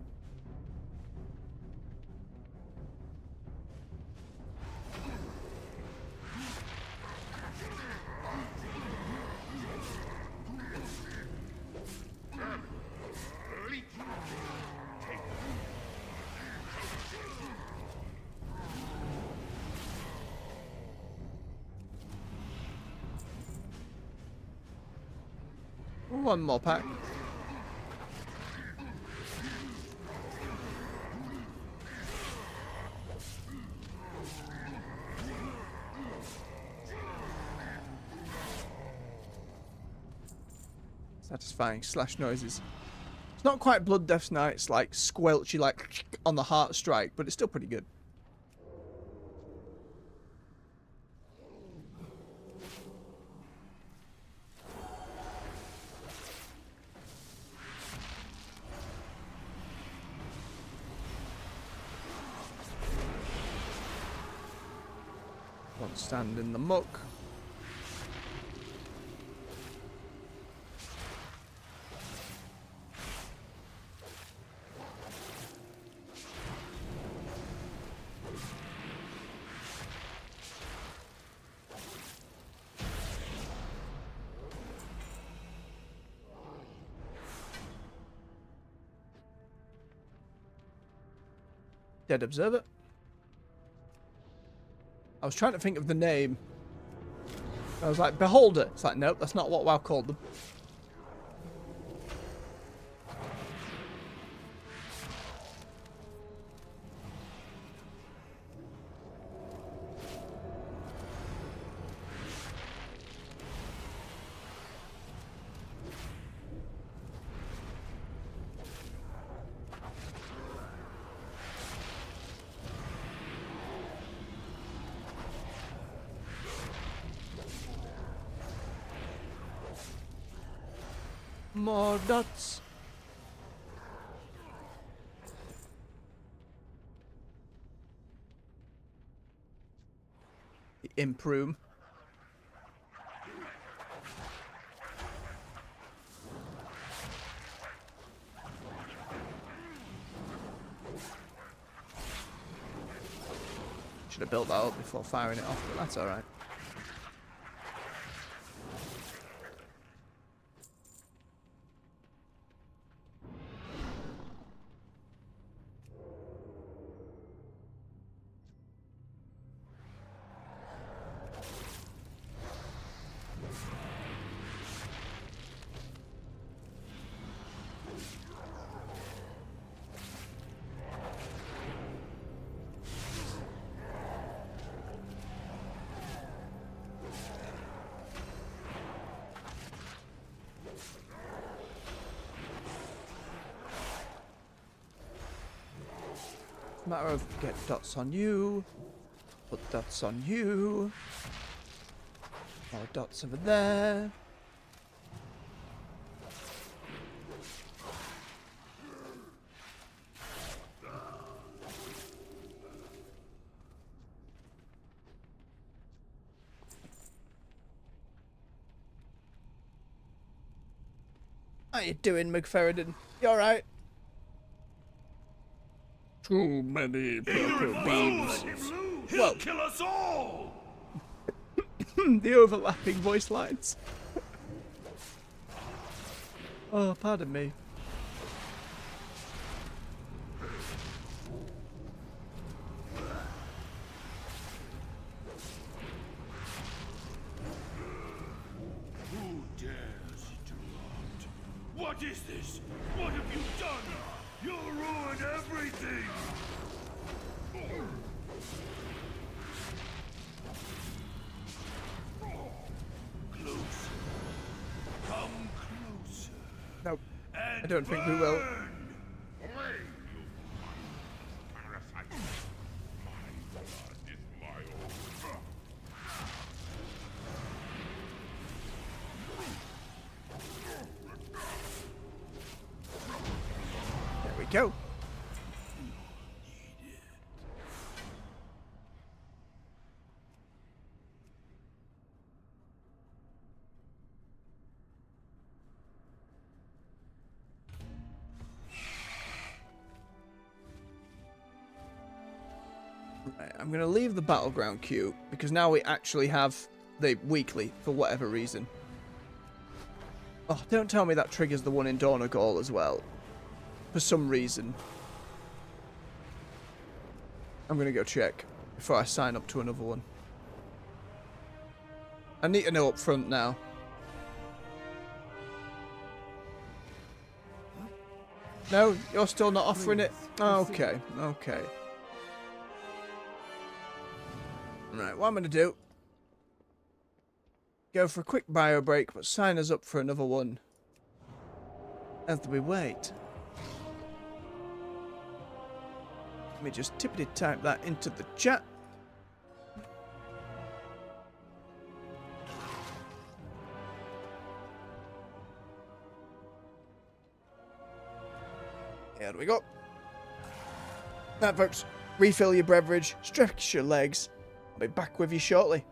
One more pack. Satisfying slash noises. It's not quite Blood Death's Night's like squelchy like on the heart strike, but it's still pretty good. One stand in the muck. Dead Observer. I was trying to think of the name. I was like, Beholder. It's like, nope, that's not what WoW called them. More dots. The Improom. Should have built that up before firing it off, but that's alright. Matter of get dots on you, put dots on you, more dots over there. How you doing, McFerrin? You alright? Too many purple beams. He'll kill us all! The overlapping voice lines. Oh, pardon me. Who dares interrupt? What is this? What have you done? You'll ruin everything! Closer. Come closer. No, And I don't think we will. burn! There we go. Right, I'm going to leave the battleground queue because now we actually have the weekly for whatever reason. Oh, don't tell me that triggers the one in Dornagol as well. For some reason. I'm going to go check before I sign up to another one. I need to know up front now. No, you're still not offering it? Okay, okay. Right, what I'm going to do, go for a quick bio break, but sign us up for another one as we wait. Let me just tippity type that into the chat. Here we go. Right, folks, refill your beverage, stretch your legs. I'll be back with you shortly.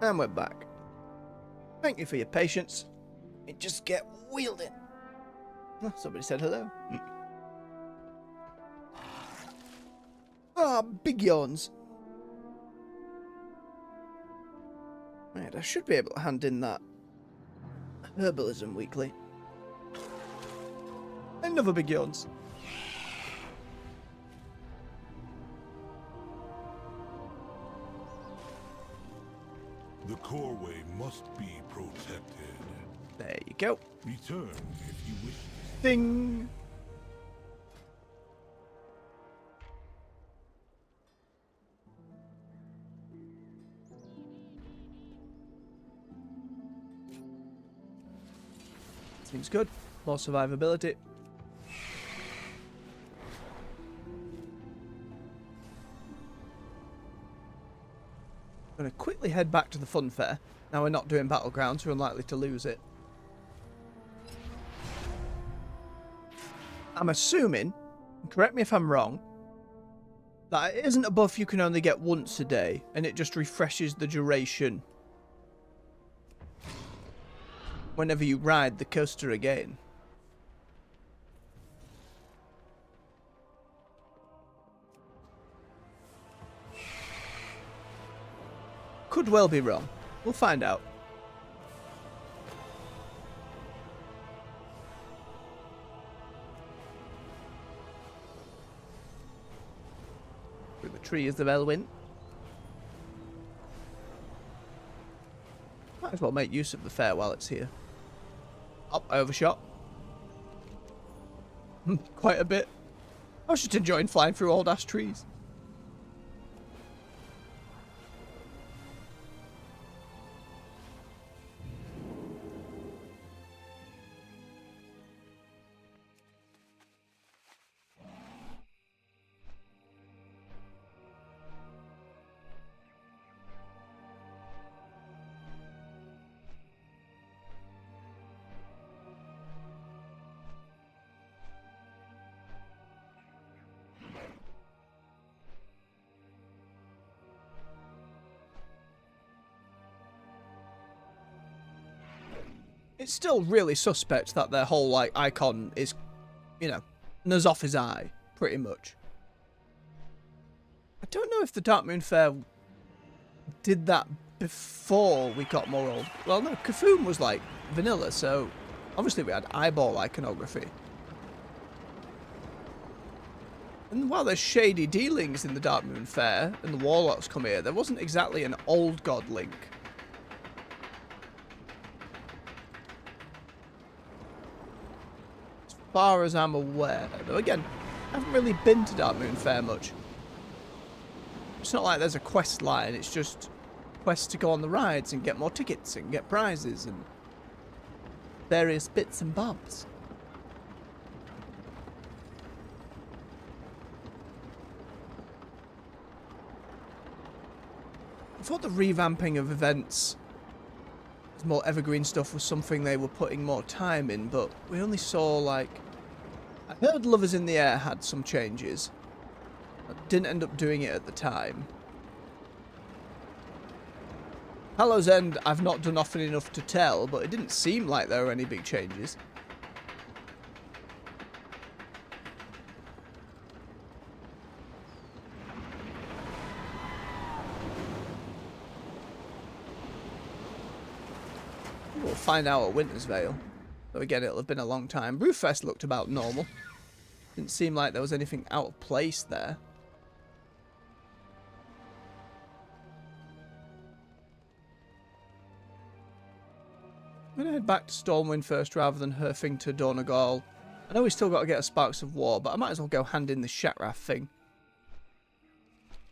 And we're back. Thank you for your patience. It just get wielding. Oh, somebody said hello. Ah, big yawns. Right, I should be able to hand in that herbalism weekly. Another big yawns. The coreway must be protected. There you go. Return if you wish. Ding. Seems good. More survivability. I'm going to quickly head back to the fun fair. Now we're not doing battlegrounds, we're unlikely to lose it. I'm assuming, correct me if I'm wrong, that it isn't a buff you can only get once a day, and it just refreshes the duration whenever you ride the coaster again. Could well be wrong. We'll find out. Through the tree is the Velwyn. Might as well make use of the fair while it's here. Oh, I overshot. Quite a bit. I was just enjoying flying through old ash trees. It's still really suspect that their whole, like, icon is, you know, N'Zoth's eye, pretty much. I don't know if the Darkmoon Fair did that before we got more old. Well, no, Cthulhu was, like, vanilla, so obviously we had eyeball iconography. And while there's shady dealings in the Darkmoon Fair, and the Warlocks come here, there wasn't exactly an old god link. As far as I'm aware. Though again, I haven't really been to Darkmoon Fair much. It's not like there's a quest line, it's just quests to go on the rides and get more tickets and get prizes and various bits and bobs. I thought the revamping of events, more evergreen stuff, was something they were putting more time in, but we only saw, like, I heard Lovers in the Air had some changes. I didn't end up doing it at the time. Hallow's End I've not done often enough to tell, but it didn't seem like there were any big changes. We'll find out at Winter's Vale. Though again, it'll have been a long time. Brewfest looked about normal. Didn't seem like there was anything out of place there. I'm going to head back to Stormwind first rather than hurfing to Donegal. I know we still got to get a Sparks of War, but I might as well go hand in the Shatrath thing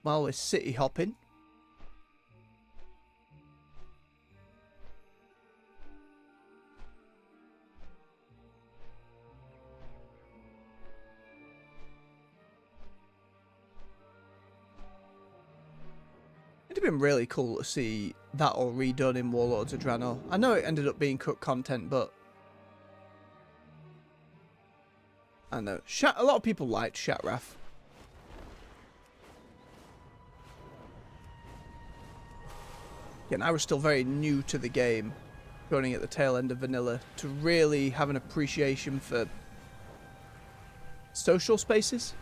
while we're city hopping. It'd have been really cool to see that all redone in Warlords of Draenor. I know it ended up being cut content, but I know a lot of people liked Shatrath. Again, I was still very new to the game, joining at the tail end of vanilla, to really have an appreciation for social spaces.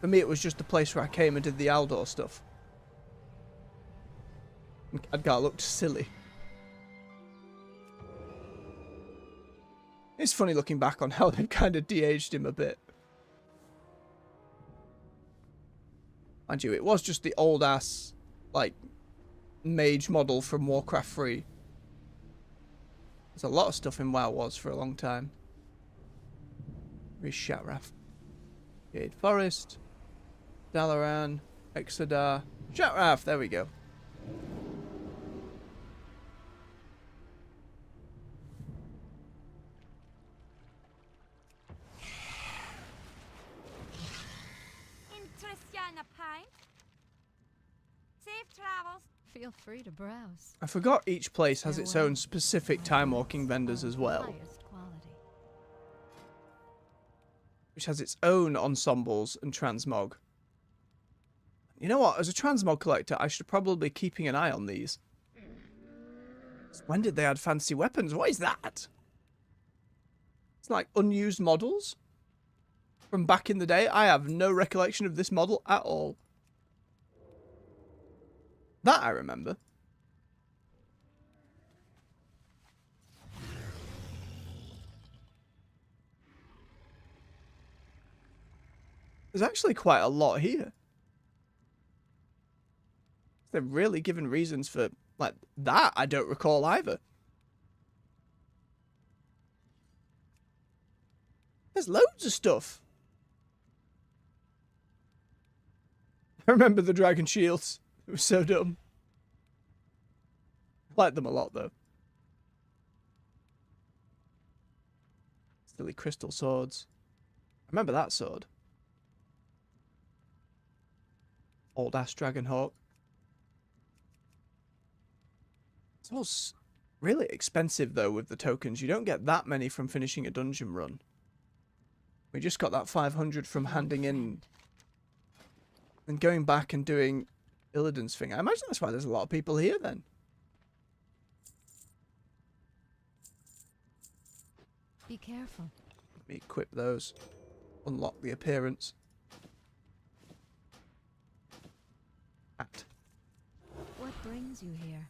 For me, it was just the place where I came and did the outdoor stuff. And Khadgar looked silly. It's funny looking back on how they've kind of de-aged him a bit. Mind you, it was just the old-ass, like, mage model from Warcraft 3. There's a lot of stuff in WoW was for a long time. Where's Shatrath? Jade Forest. Dalaran. Exodar. Shatrath, there we go. Safe travels. Feel free to browse. I forgot each place has its own specific time walking vendors as well, Highest quality. which has its own ensembles and transmog. You know what? As a transmog collector, I should probably be keeping an eye on these. When did they add fancy weapons? What is that? It's like unused models from back in the day. I have no recollection of this model at all. That I remember. There's actually quite a lot here. They're really giving reasons for, like, that I don't recall either. There's loads of stuff. I remember the dragon shields. It was so dumb. I like them a lot, though. Silly crystal swords. I remember that sword. Old-ass dragon hawk. It's all really expensive, though, with the tokens. You don't get that many from finishing a dungeon run. We just got that 500 from handing in and going back and doing Illidan's thing. I imagine that's why there's a lot of people here, then. Be careful. Let me equip those. Unlock the appearance. Hat. What brings you here?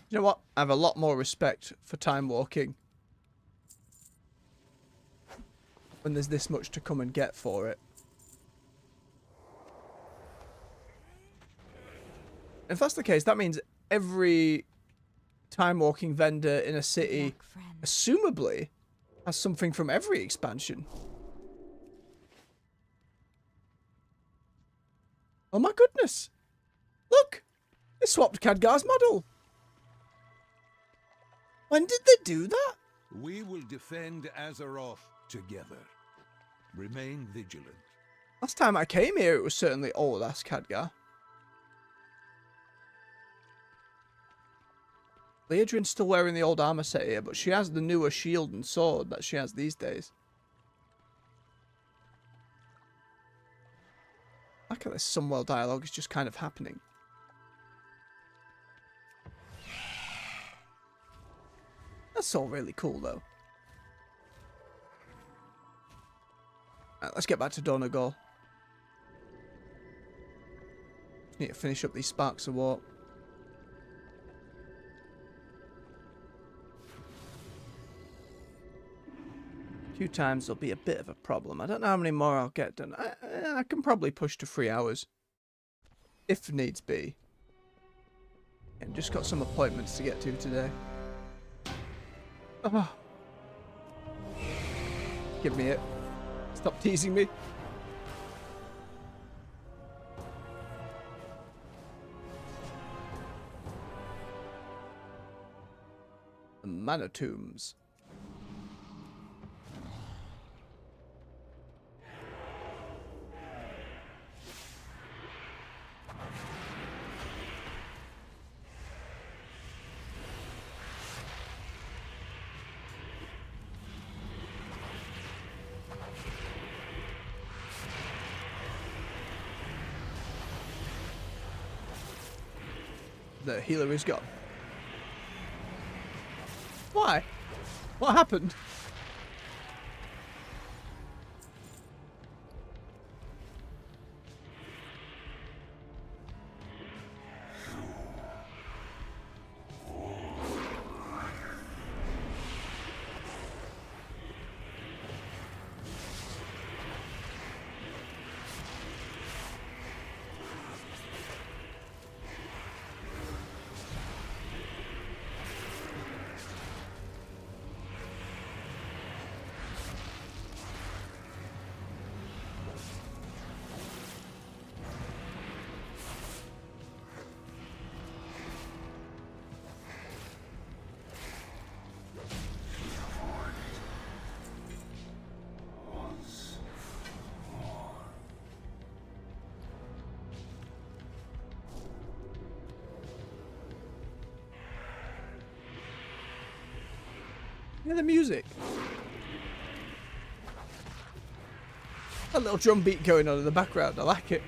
You know what? I have a lot more respect for time walking when there's this much to come and get for it. If that's the case, that means every time walking vendor in a city, assumably, has something from every expansion. Oh my goodness! Look! They swapped Khadgar's model! When did they do that? We will defend Azeroth together. Remain vigilant. Last time I came here, it was certainly old-ass Khadgar. Leodrin's still wearing the old armor set here, but she has the newer shield and sword that she has these days. Look at this Sunwell dialogue is just kind of happening. That's all really cool, though. Right, let's get back to Donegal. Need to finish up these Sparks of War. A few times will be a bit of a problem. I don't know how many more I'll get done. I can probably push to 3 hours. If needs be. And just got some appointments to get to today. Oh. Give me it. Stop teasing me. The Mana Tombs. the healer is gone. Why? What happened? Yeah, the music. A little drum beat going on in the background. I like it.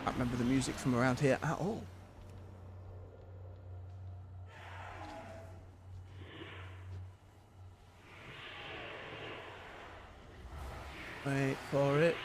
I can't remember the music from around here at all. Wait for it.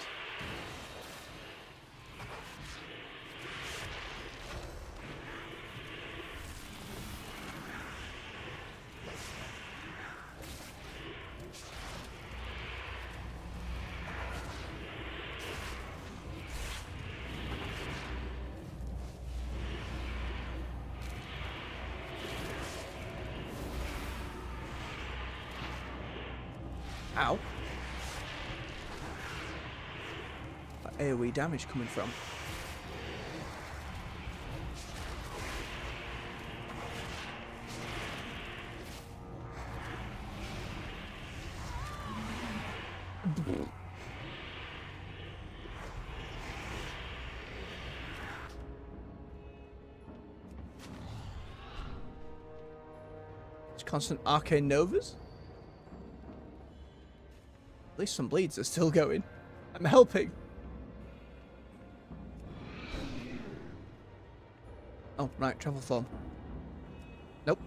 Ow. That AoE damage coming from. It's constant arcane novas. At least some bleeds are still going. I'm helping. Oh, right, travel form. Nope.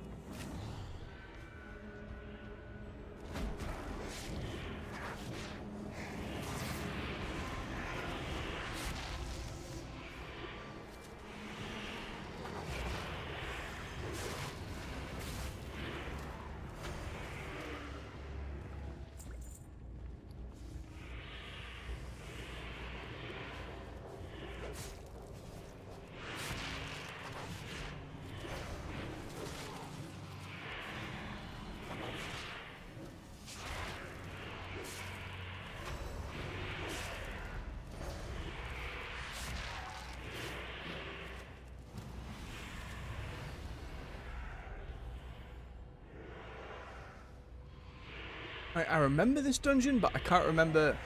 I remember this dungeon, but I can't remember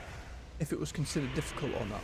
if it was considered difficult or not.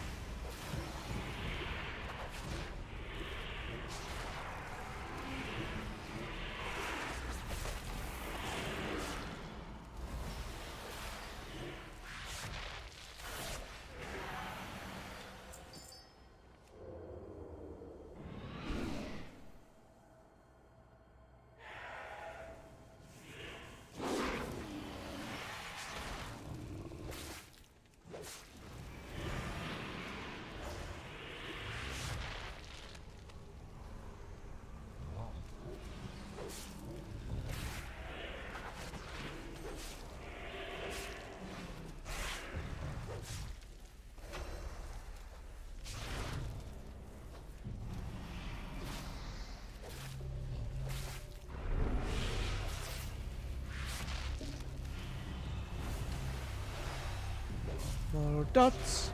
More dots.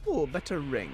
Oh, better ring.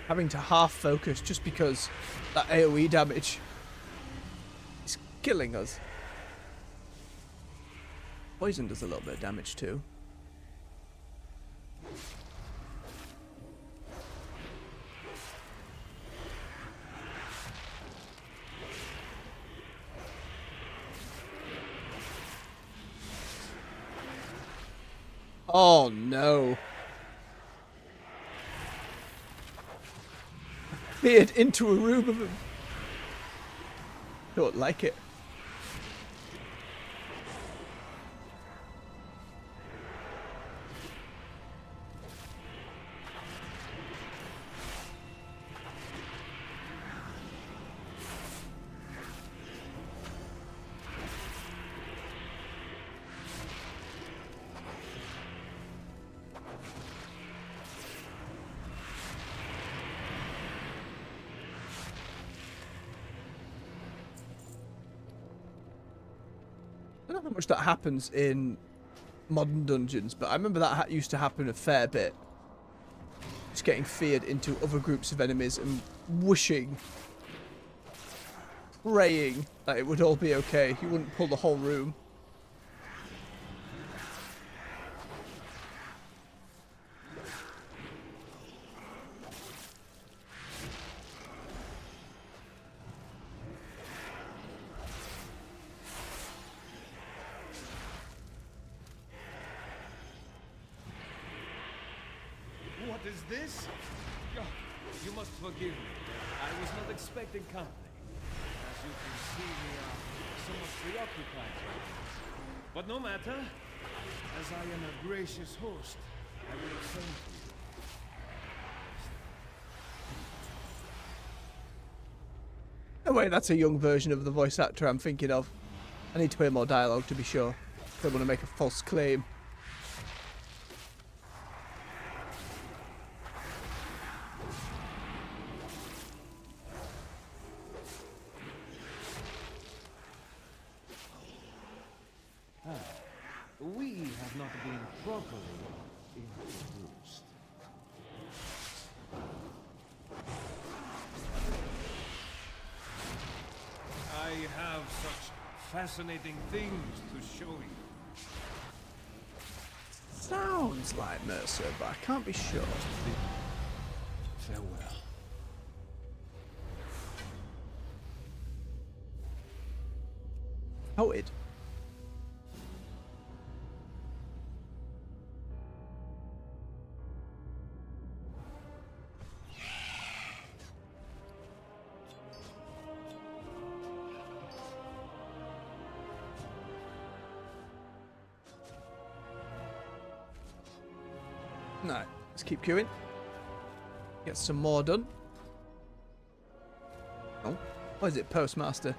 having to half focus just because that AoE damage is killing us. Poison does a little bit of damage too. Oh no. Peered into a room of him. Don't like it. I don't know how much that happens in modern dungeons, but I remember that used to happen a fair bit. Just getting feared into other groups of enemies and wishing, praying that it would all be okay. You wouldn't pull the whole room. What is this? Oh, you must forgive me. I was not expecting company. As you can see, we are somewhat preoccupied. But no matter. As I am a gracious host, I will send to you. No way, that's a young version of the voice actor I'm thinking of. I need to hear more dialogue to be sure. I don't want to make a false claim. We have not been properly introduced. I have such fascinating things to show you. Sounds like Mercer, but I can't be sure. Farewell. Noted. No, let's keep queuing. Get some more done. Oh, what is it, Postmaster?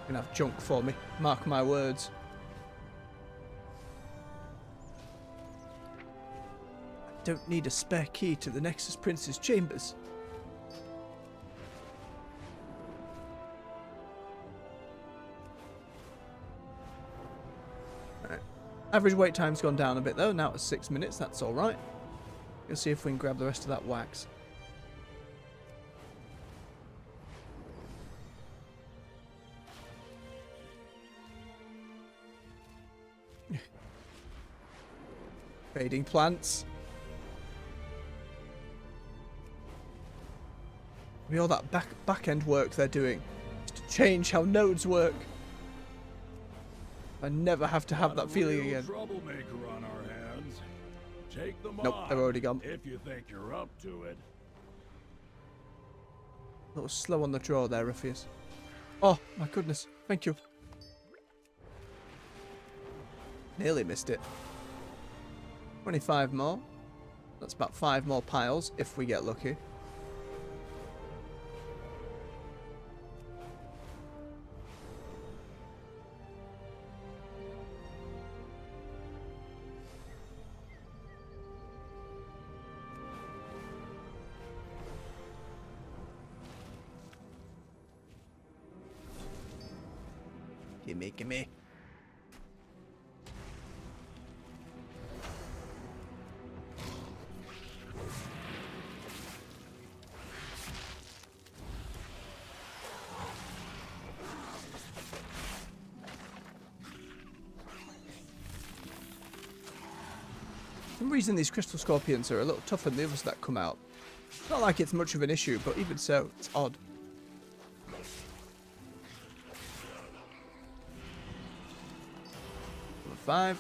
Gonna have junk for me. Mark my words. I don't need a spare key to the Nexus Prince's chambers. Right. Average wait time's gone down a bit though. Now it's 6 minutes. That's all right. Let's see if we can grab the rest of that wax. Fading plants. Maybe all that back end work they're doing is to change how nodes work. I never have to have that feeling again. Troublemaker on our hands. Take them Nope, on, they're already gone. if you think you're up to it. A little slow on the draw there, Ruffius. Oh, my goodness. Thank you. Nearly missed it. 25 more. That's about 5 more piles, if we get lucky. Gimme, gimme. some reason these crystal scorpions are a little tougher than the others that come out. It's not like it's much of an issue, but even so, it's odd. Number 5.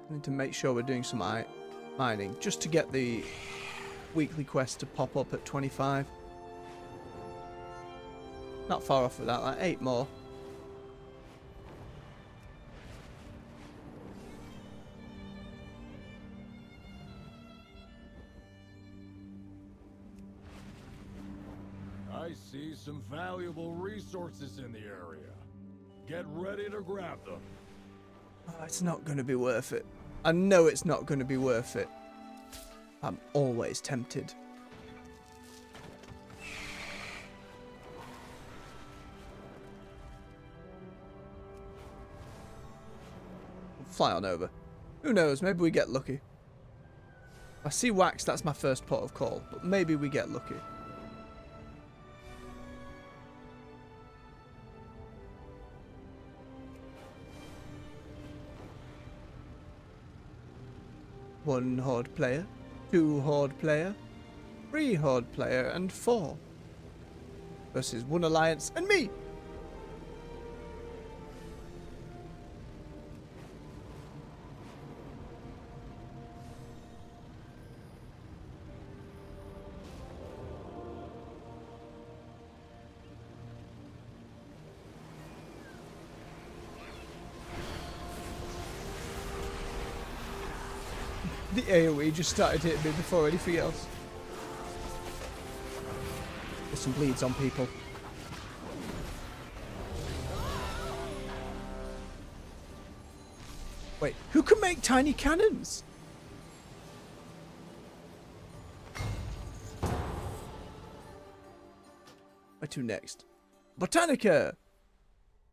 I need to make sure we're doing some mining just to get the weekly quest to pop up at 25. Not far off with that, like 8 more. I see some valuable resources in the area. Get ready to grab them. Oh, it's not going to be worth it. I know it's not going to be worth it. I'm always tempted. Fly on over. Who knows, maybe we get lucky. If I see wax, that's my first port of call, but maybe we get lucky. One horde player, 2 horde player, 3 horde player, and 4. Versus 1 alliance and me! The AoE just started hitting me before anything else. There's some bleeds on people. Wait, who can make tiny cannons? Where to next? Botanica!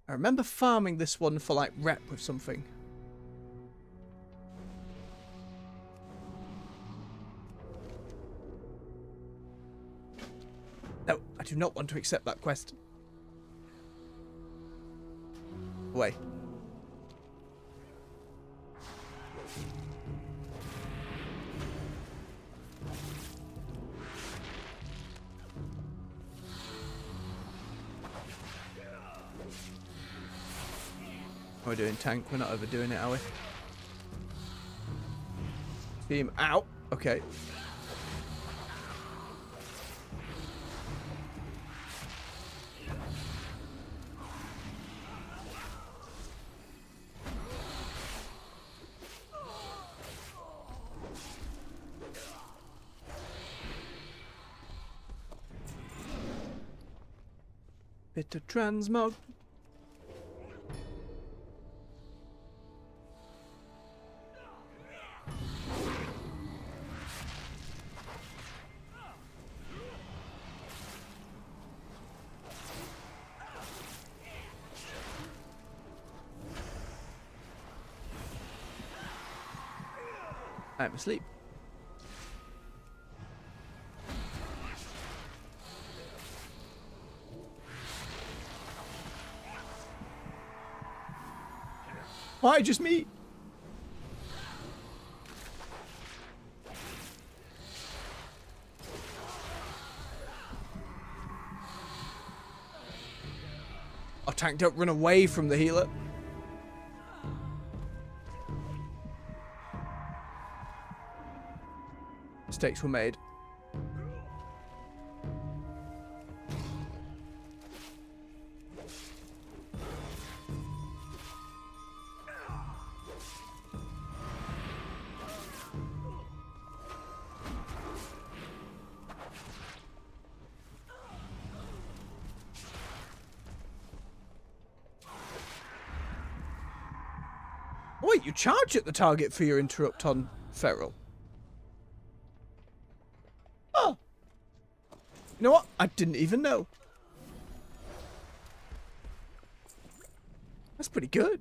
I remember farming this one for like rep with something. No, I do not want to accept that quest. Away. What are we doing, tank? We're not overdoing it, are we? Team out. Okay. Bit of transmog. I'm asleep. Why just me? Oh, tank, don't run away from the healer. Mistakes were made. Wait, you charge at the target for your interrupt on Feral. Oh. You know what? I didn't even know. That's pretty good.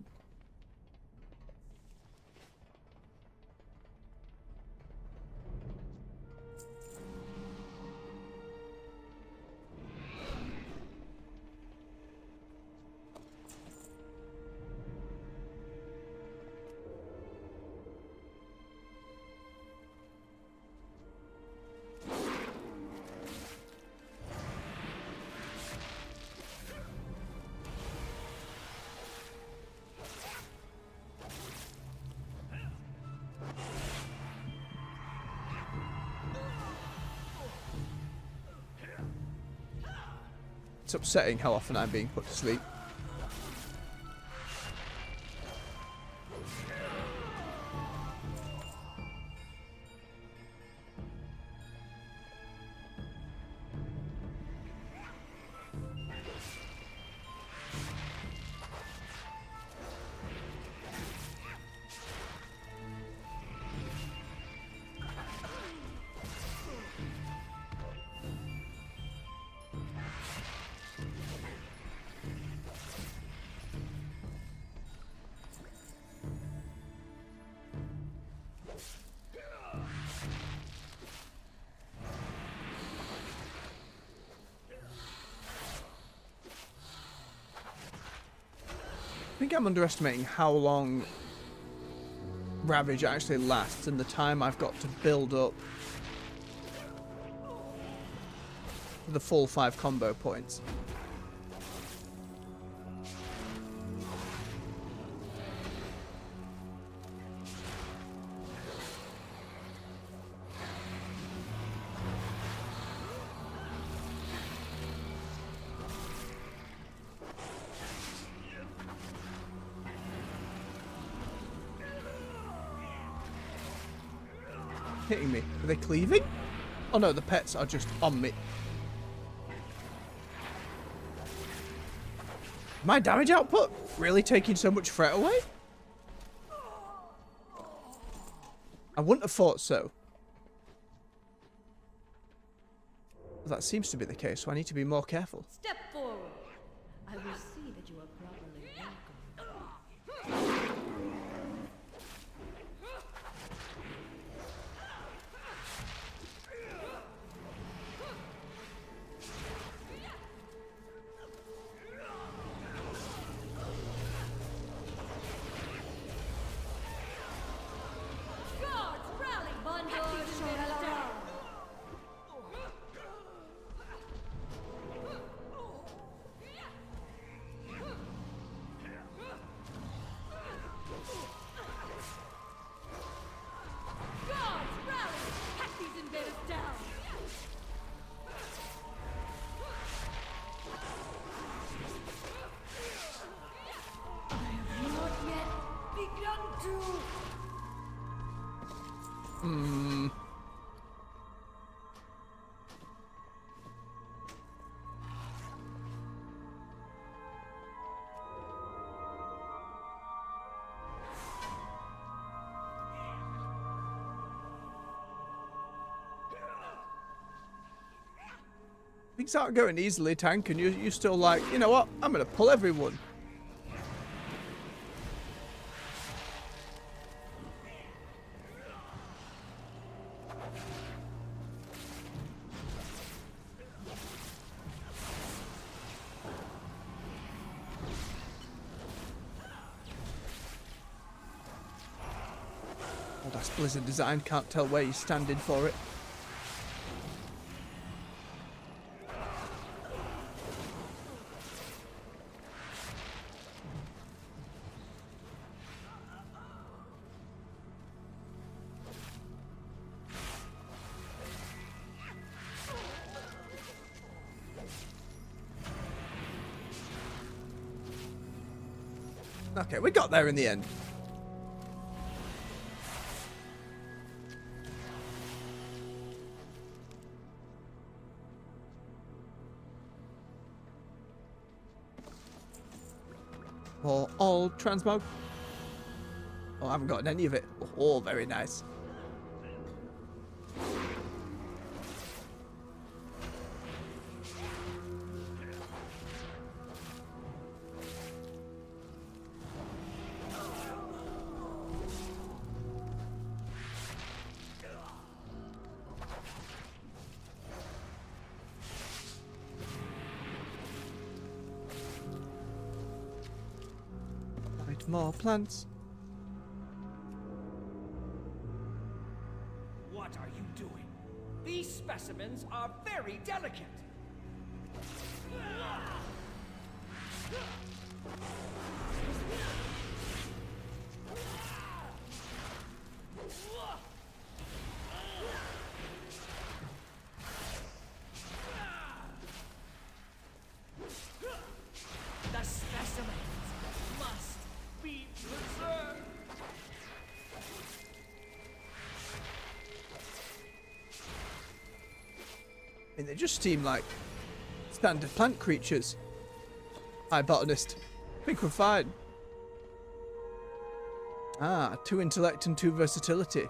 It's upsetting how often I'm being put to sleep. I think I'm underestimating how long Ravage actually lasts and the time I've got to build up the full 5 combo points. Hitting me. Are they cleaving? Oh no, the pets are just on me. My damage output really taking so much threat away? I wouldn't have thought so. That seems to be the case, so I need to be more careful. Step forward. I will see that you are properly welcomed. Things aren't going easily, Tank, and you're still like, you know what? I'm going to pull everyone. Oh, that's Blizzard design. Can't tell where you're standing for it. Okay, we got there in the end. For all transmog. Oh, I haven't gotten any of it. Oh, very nice. More plants. What are you doing? These specimens are very delicate. The specimens must be preserved. I mean, they just seem like standard plant creatures. Hi, botanist. I think we're fine. Ah, 2 intellect and 2 versatility.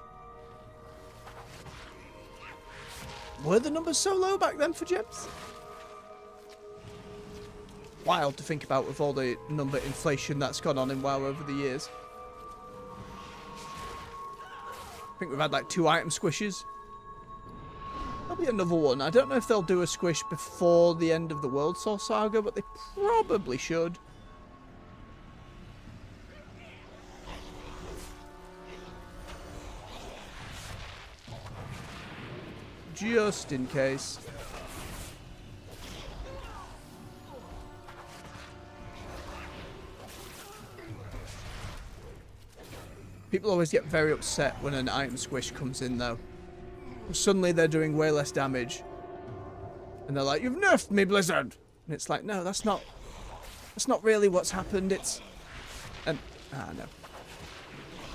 Were the numbers so low back then for gems? Wild to think about with all the number inflation that's gone on in WoW over the years. I think we've had like 2 item squishes. There'll be another one. I don't know if they'll do a squish before the end of the World Source Saga, but they probably should. Just in case. People always get very upset when an item squish comes in though. Suddenly they're doing way less damage. And they're like, "You've nerfed me, Blizzard!" And it's like, no, that's not really what's happened. It's... And... no.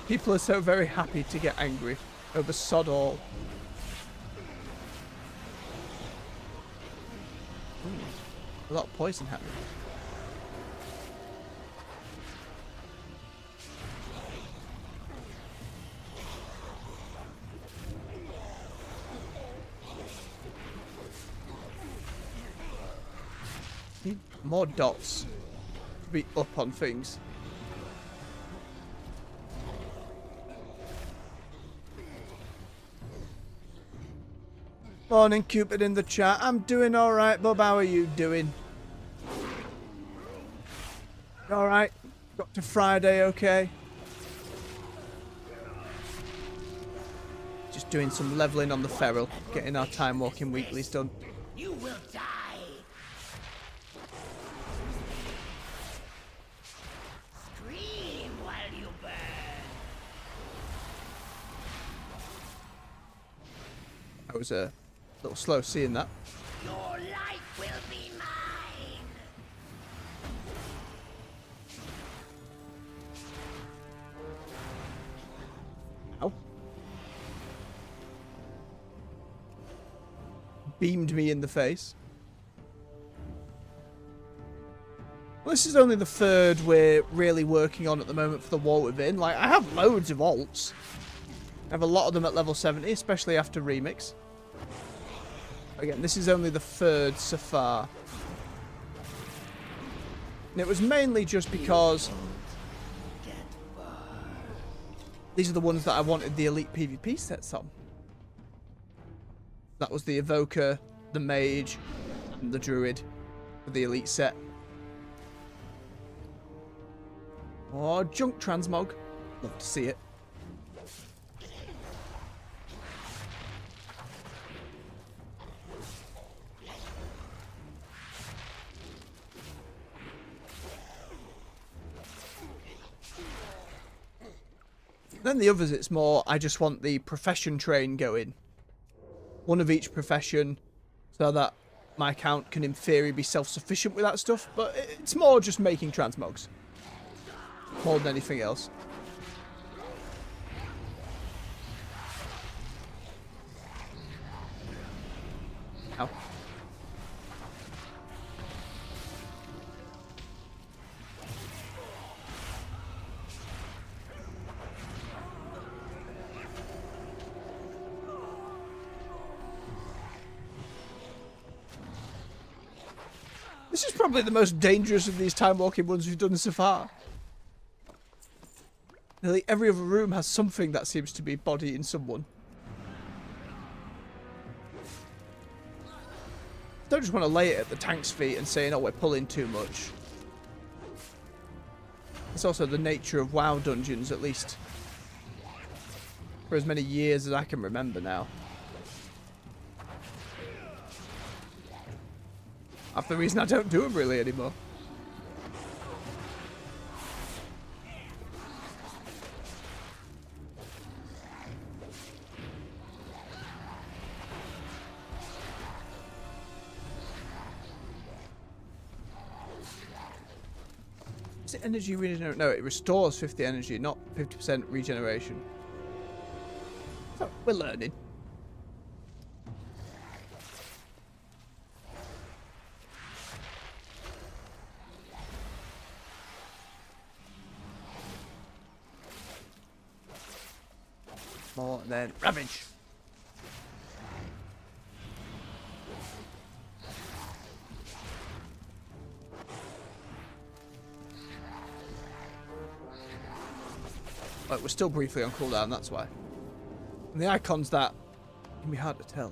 People are so very happy to get angry over sod all. A lot of poison happening. Need more dots to be up on things. Morning, Cupid in the chat. I'm doing alright, Bob. How are you doing? Alright. Got to Friday, okay? Just doing some leveling on the feral. Getting our time walking weeklies done. You will die. Scream while you burn. I was a little slow seeing that. Your life will be mine. Ow. Beamed me in the face. Well, this is only the 3rd we're really working on at the moment for the War Within. Like, I have loads of alts. I have a lot of them at level 70, especially after Remix. Again, this is only the 3rd so far. And it was mainly just because these are the ones that I wanted the Elite PvP sets on. That was the Evoker, the Mage, and the Druid for the Elite set. Oh, junk transmog. Love to see it. Then the others, it's more, I just want the profession train going. One of each profession, so that my account can, in theory, be self-sufficient with that stuff. But it's more just making transmogs. More than anything else. Ow. This is probably the most dangerous of these time-walking ones we've done so far. Nearly every other room has something that seems to be bodying someone. Don't just want to lay it at the tank's feet and saying, "Oh, we're pulling too much." It's also the nature of WoW dungeons, at least for as many years as I can remember now. Half the reason I don't do them really anymore. Is it energy regeneration? No, it restores 50 energy, not 50% regeneration. So, we're learning. More, and then ravage. Like, we're still briefly on cooldown, that's why. And the icons that can be hard to tell.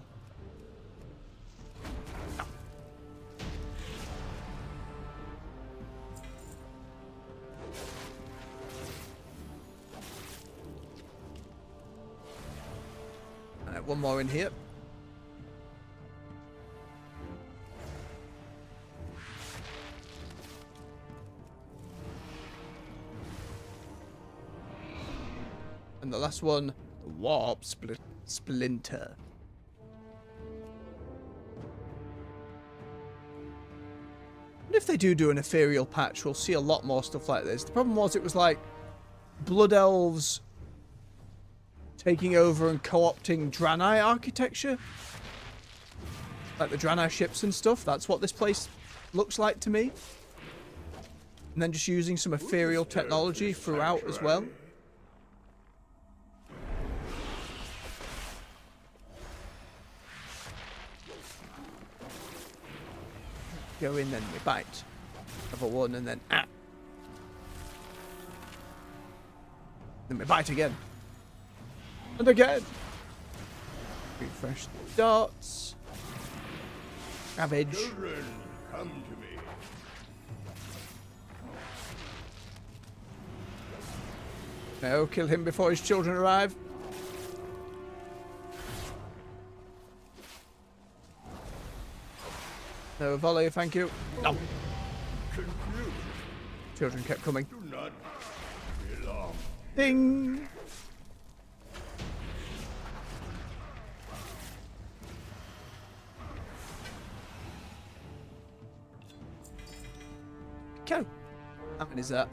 Alright, one more in here. And the last one, the warp splinter. And if they do an ethereal patch, we'll see a lot more stuff like this. The problem was it was like Blood Elves taking over and co-opting Draenei architecture. Like the Draenei ships and stuff. That's what this place looks like to me. And then just using some ethereal technology throughout as well. Go in, then we bite. Level 1, and then Then we bite again. And again. Refresh the dots. Ravage. Children, come to me. No, kill him before his children arrive. No volley, thank you. No. Children kept coming. Do not belong. Ding. Okay. How many is that?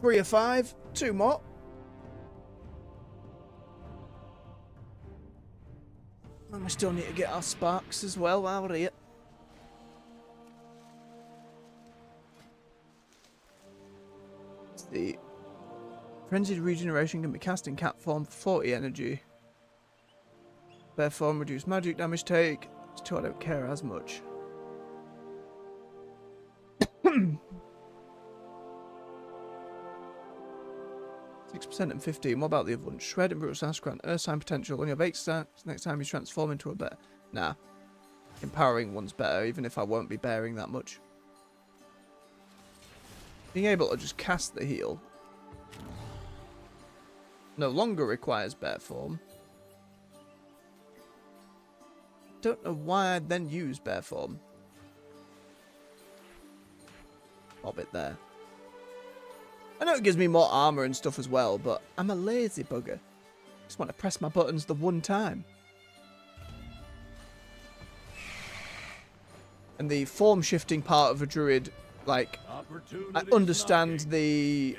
3 of 5. 2 more. And we still need to get our sparks as well while we're here. The frenzied regeneration can be cast in cat form for 40 energy. Bear form, reduce magic damage take. It's 2, I don't care as much. 6% and 15. What about the other one? Shred and brutal stance grant earth sign potential. When you have 8 stats, next time you transform into a bear. Nah. Empowering one's better, even if I won't be bearing that much. Being able to just cast the heal no longer requires bear form. Don't know why I'd then use bear form. Bob it there. I know it gives me more armor and stuff as well, but I'm a lazy bugger. Just want to press my buttons the one time. And the form shifting part of a druid, like, I understand the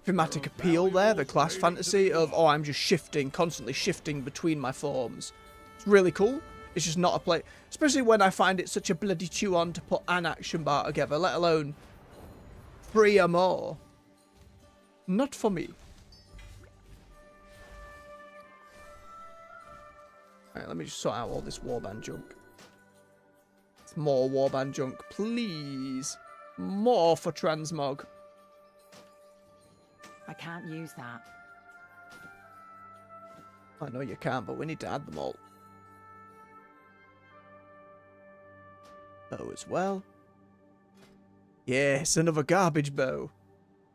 thematic appeal there, the class fantasy of, oh, I'm just shifting, constantly shifting between my forms. It's really cool. It's just not a play, especially when I find it such a bloody chew on to put an action bar together, let alone 3 or more. Not for me. Alright, let me just sort out all this warband junk. It's more warband junk, please. More for transmog. I can't use that. I know you can't, but we need to add them all. Oh, as well. Yes, another garbage bow.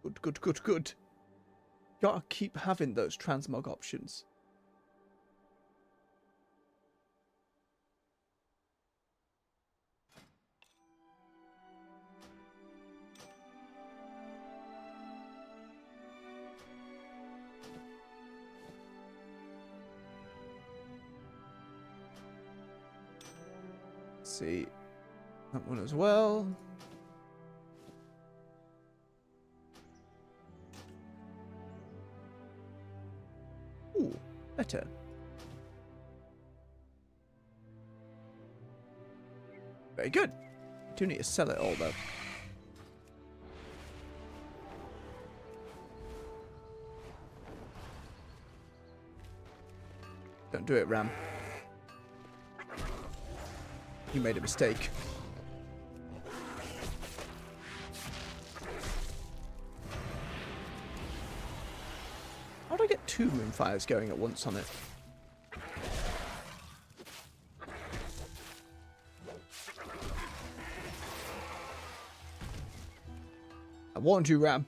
Good, good, good, good. Gotta keep having those transmog options. Let's see that one as well. Ooh, better. Very good. Do need to sell it all though. Don't do it, Ram. You made a mistake. How do I get 2 moonfires going at once on it? I warned you, Ram.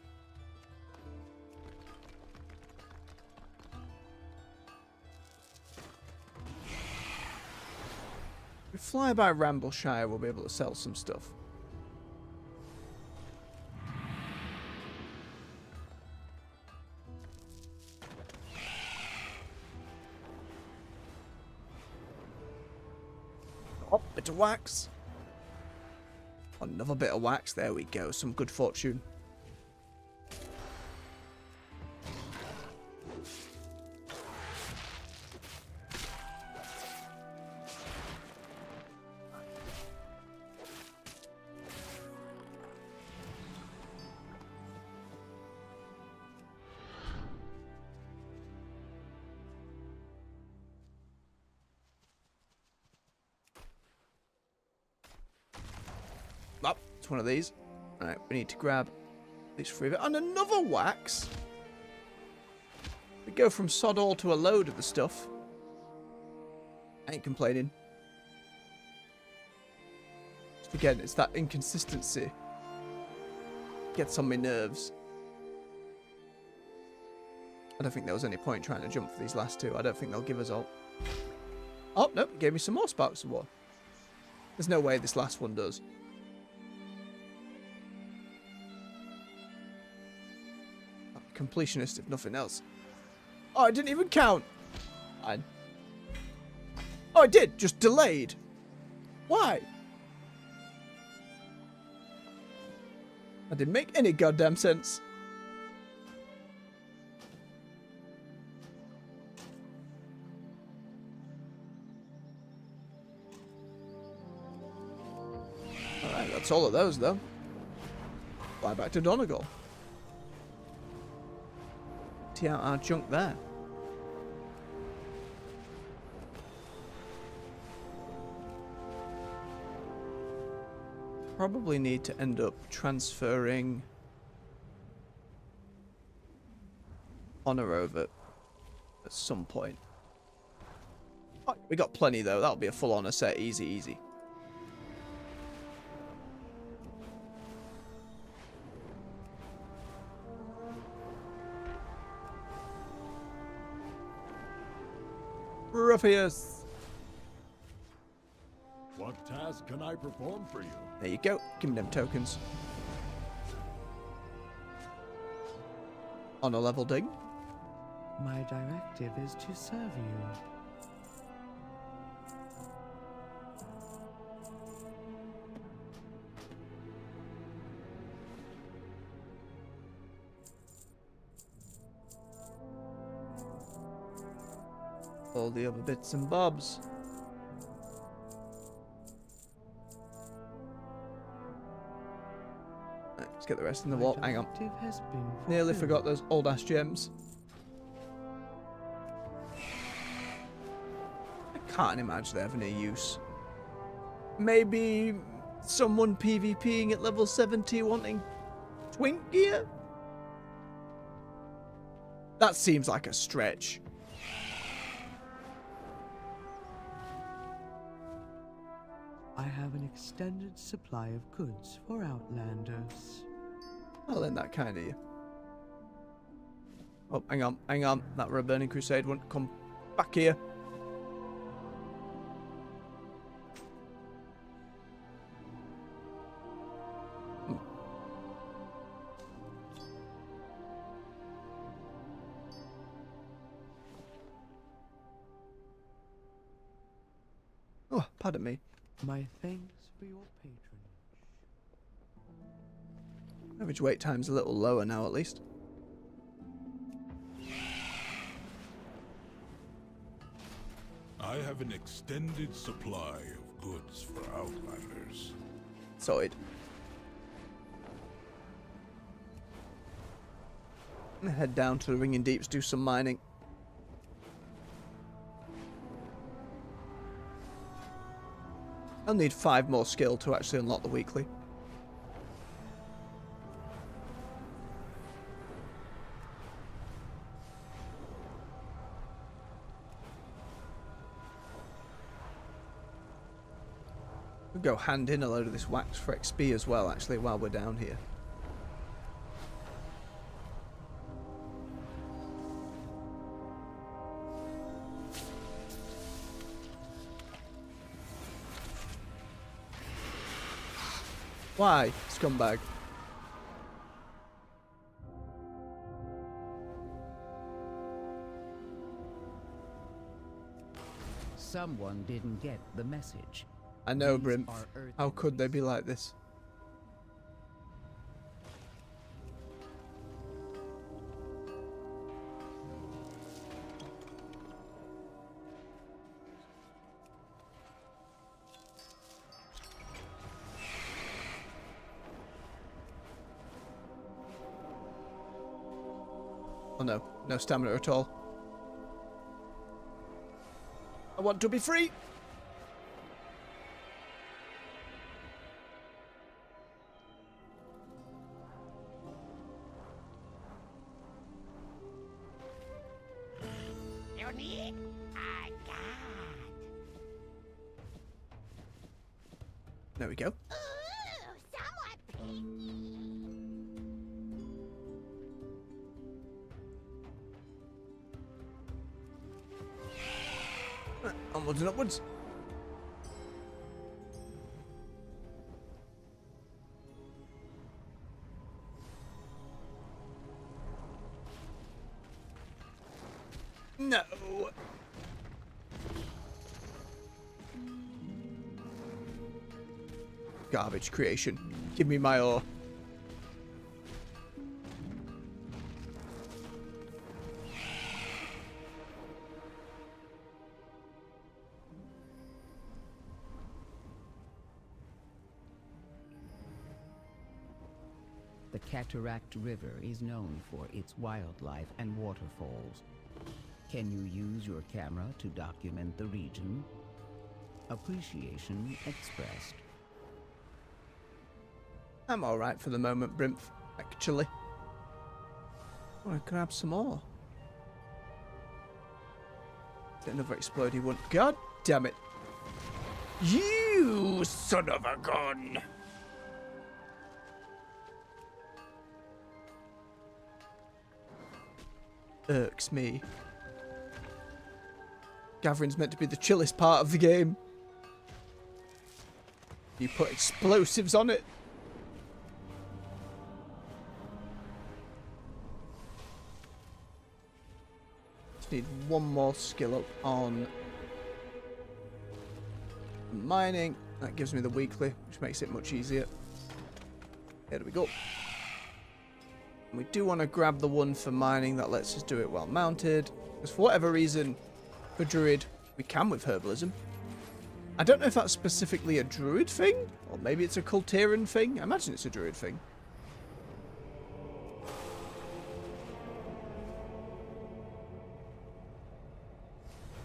If we fly by Rambleshire, we'll be able to sell some stuff. Oh, bit of wax. Another bit of wax. There we go. Some good fortune. Oh, it's one of these. Alright, we need to grab these 3 of it. And another wax! We go from sod all to a load of the stuff. I ain't complaining. Just again, it's that inconsistency. Gets on my nerves. I don't think there was any point trying to jump for these last 2. I don't think they'll give us all. Oh, nope, it gave me some more sparks of war. There's no way this last one does. Completionist, if nothing else. Oh, it didn't even count. Fine. Oh, it did. Just delayed. Why? That didn't make any goddamn sense. Alright, that's all of those, though. Fly back to Donegal. Out our junk there. Probably need to end up transferring honor over at some point. Oh, we got plenty though. That'll be a full honor set. Easy, easy. Ruffius. What task can I perform for you? There you go. Give me them tokens. On a level ding. My directive is to serve you. All the other bits and bobs. Right, let's get the rest in the vault. Hang on. Nearly forgot those old ass gems. I can't imagine they have any use. Maybe someone PvPing at level 70 wanting twink gear? That seems like a stretch. I have an extended supply of goods for Outlanders. I'll lend that kind of you. Oh, hang on, hang on. That Red Burning Crusade won't come back here. Oh, pardon me. My thanks for your patronage. Average wait time's a little lower now, at least. I have an extended supply of goods for Outlanders. Sorted. I'm gonna head down to the Ringing Deeps, do some mining. I'll need 5 more skill to actually unlock the weekly. We'll go hand in a load of this wax for XP as well, actually, while we're down here. Why, scumbag? Someone didn't get the message. I know, These Brimp. are Earth How could they be like this? Oh no, no stamina at all. I want to be free! You need? I got. There we go. Ooh, somewhat pinky. Onwards and upwards. No. Garbage creation. Give me my ore. The Cataract River is known for its wildlife and waterfalls. Can you use your camera to document the region? Appreciation expressed. I'm alright for the moment, Brimp, actually. I want to grab some more. Is it another explodey one? God damn it. You son of a gun! Irks me. Gathering's meant to be the chillest part of the game. You put explosives on it. Just need one more skill up on mining. That gives me the weekly, which makes it much easier. There we go. And we do want to grab the one for mining that lets us do it while mounted. Because for whatever reason, for Druid, we can with Herbalism. I don't know if that's specifically a Druid thing, or maybe it's a Cultirian thing. I imagine it's a Druid thing.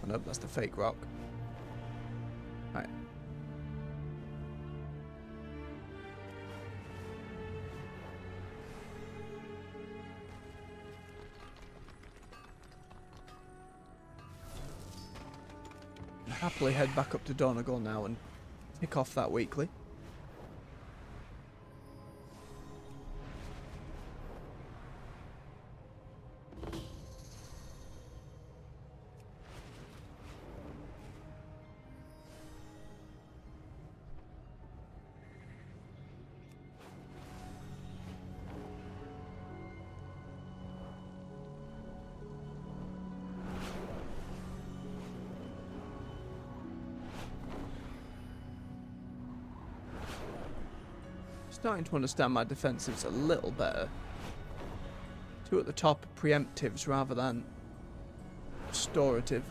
Oh nope, that's the fake rock. Right. Happily head back up to Donegal now and Tick off that weekly. Starting to understand my defensives a little better. 2 at the top are preemptives rather than restorative.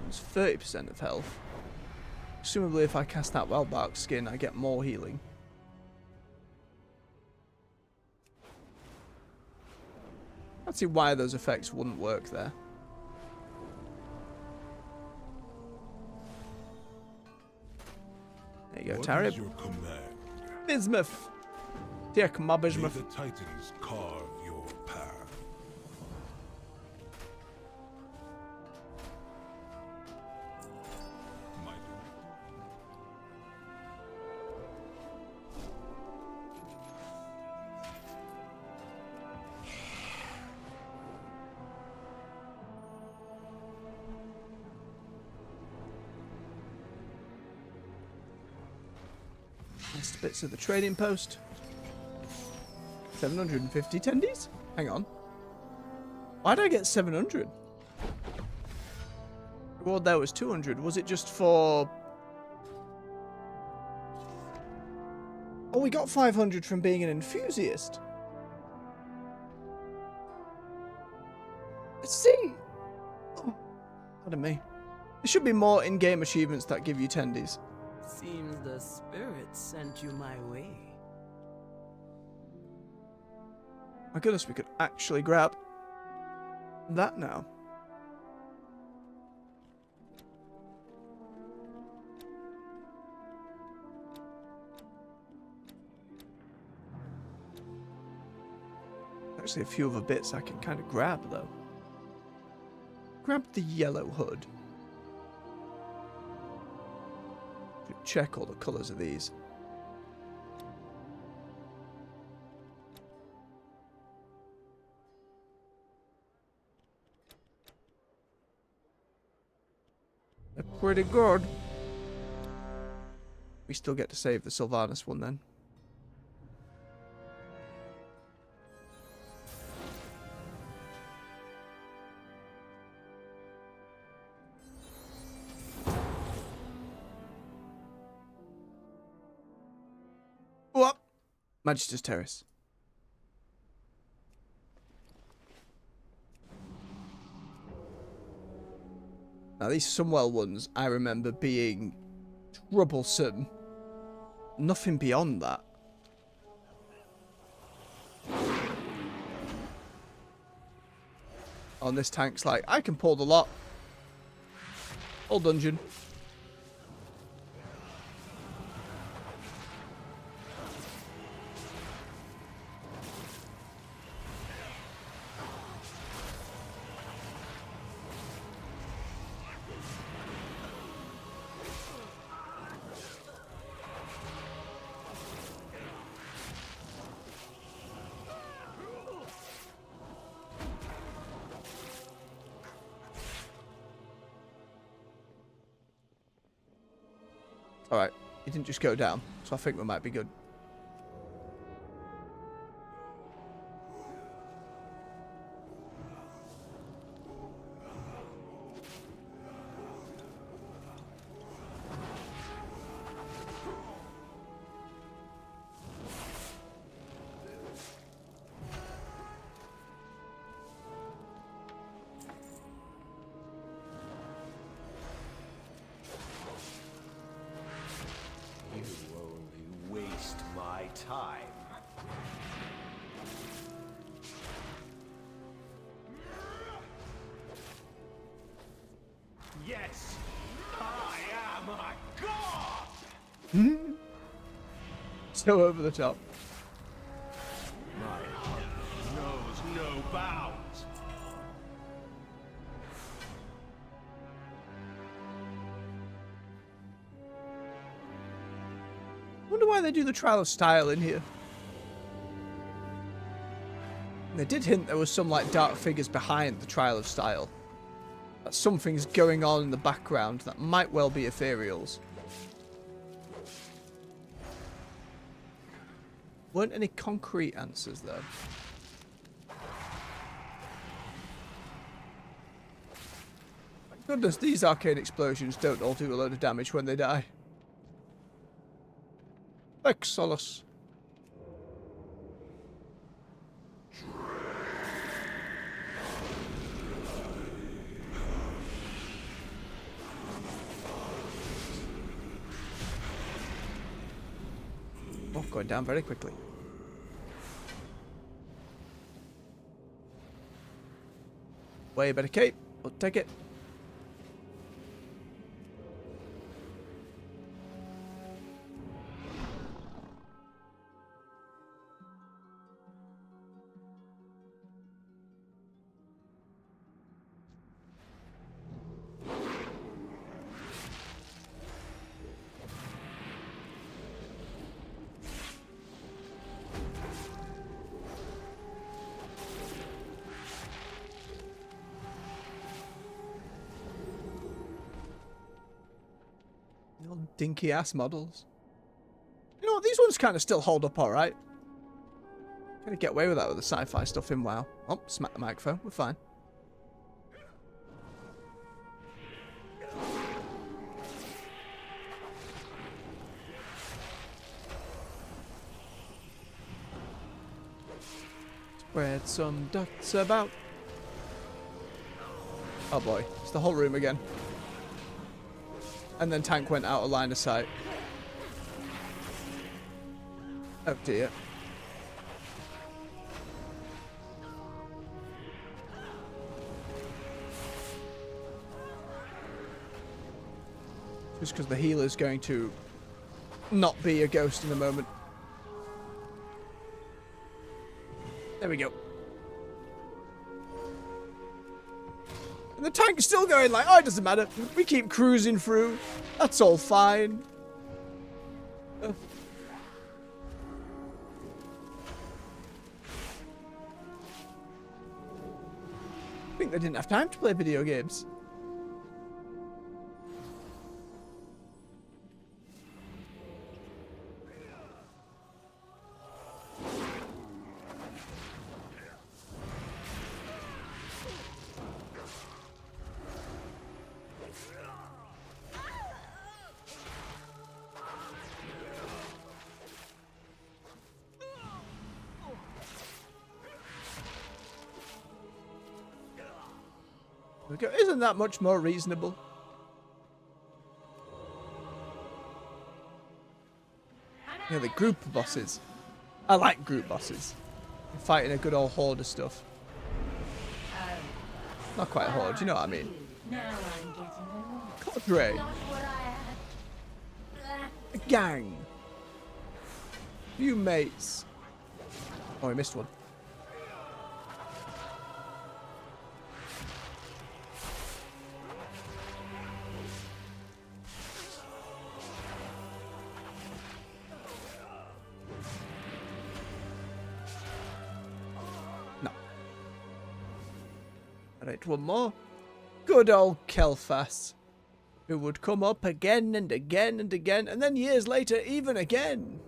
It's 30% of health. Presumably if I cast that Wellbark skin I get more healing. I don't see why those effects wouldn't work there. There you go, Tarib. What is your command? Bismuth. Dick, my May bismuth. the Titans carve your path. My Last bits of the trading post. 750 tendies? Hang on. Why did I get 700? Reward there was 200. Was it just for... Oh, we got 500 from being an enthusiast. Let's see. Oh, pardon me. There should be more in-game achievements that give you tendies. Seems the spirits sent you my way. My goodness, we could actually grab that now. Actually, a few other bits I can kind of grab, though. Grab the yellow hood. Should check all the colours of these. They're pretty good. We still get to save the Sylvanas one then. What? Magister's Terrace. Now these Sunwell ones I remember being troublesome. Nothing beyond that. On this tank's like, I can pull the lot. Whole dungeon. Alright, he didn't just go down, so I think we might be good. Yes, I am a god! So over the top. My hunger knows no bounds. why they do the Trial of Style in here. And they did hint there was some like dark figures behind the Trial of Style. That something's going on in the background that might well be ethereals. Weren't any concrete answers though. Thank goodness these arcane explosions don't all do a load of damage when they die. Exolus. Oh, going down very quickly. Way better cape. We'll take it. Dinky ass models. You know what? These ones kind of still hold up alright. Gonna get away with that with the sci-fi stuff in WoW. Oh, smack the microphone. We're fine. Spread some dots about. Oh boy, it's the whole room again. And then tank went out of line of sight. Oh dear. Just because the healer's going to not be a ghost in a moment. There we go. And the tank's still going like, oh, it doesn't matter. We keep cruising through. That's all fine. I think they didn't have time to play video games. Isn't that much more reasonable? Yeah, the group bosses. I like group bosses. Fighting a good old horde of stuff. Not quite a horde, you know what I mean. Cadre. A gang. Few mates. Oh, I missed one. Right, one more. Good old Kelfas, who would come up again and again and again, and then years later, even again.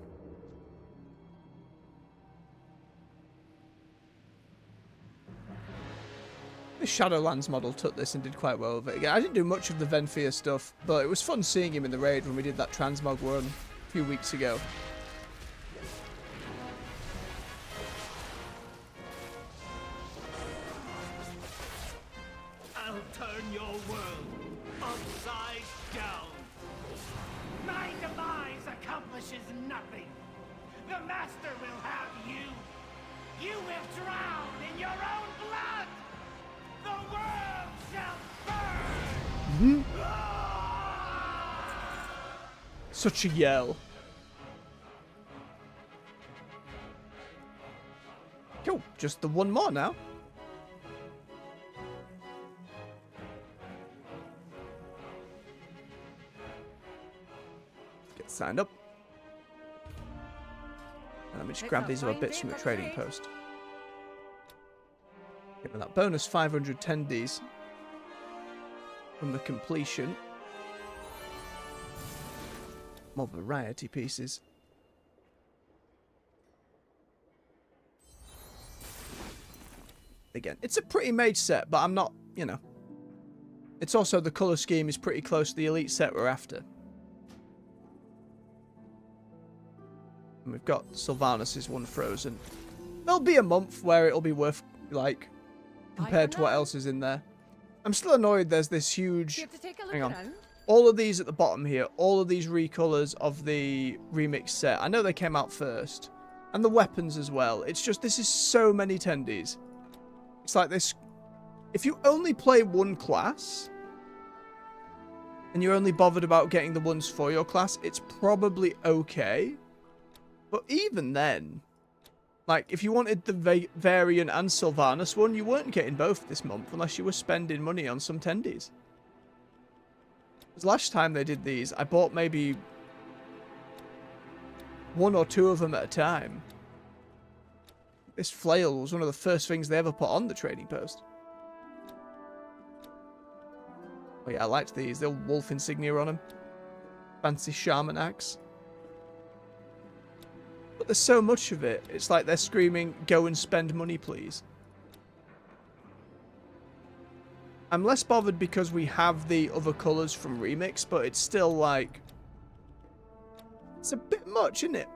The Shadowlands model took this and did quite well with it. Again, I didn't do much of the Venfir stuff, but it was fun seeing him in the raid when we did that transmog run a few weeks ago. Such a yell. Cool, just the one more now. Get signed up. Let me just grab these other bits from the trading post. Give me that bonus 500 tendies from the completion. More variety pieces. Again, it's a pretty mage set, but I'm not, you know. It's also the colour scheme is pretty close to the elite set we're after. And we've got Sylvanas' one frozen. There'll be a month where it'll be worth, like, compared to what else is in there. I'm still annoyed there's this huge... Hang on. All of these at the bottom here, all of these recolors of the remix set. I know they came out first. And the weapons as well. It's just, this is so many tendies. It's like this... If you only play one class, and you're only bothered about getting the ones for your class, it's probably okay. But even then, like, if you wanted the Variant and Sylvanas one, you weren't getting both this month unless you were spending money on some tendies. Because last time they did these, I bought maybe 1 or 2 of them at a time. This flail was one of the first things they ever put on the trading post. Oh yeah, I liked these. The wolf insignia on them. Fancy shaman axe. But there's so much of it. It's like they're screaming, go and spend money, please. I'm less bothered because we have the other colours from Remix, but it's still like... It's a bit much, isn't it?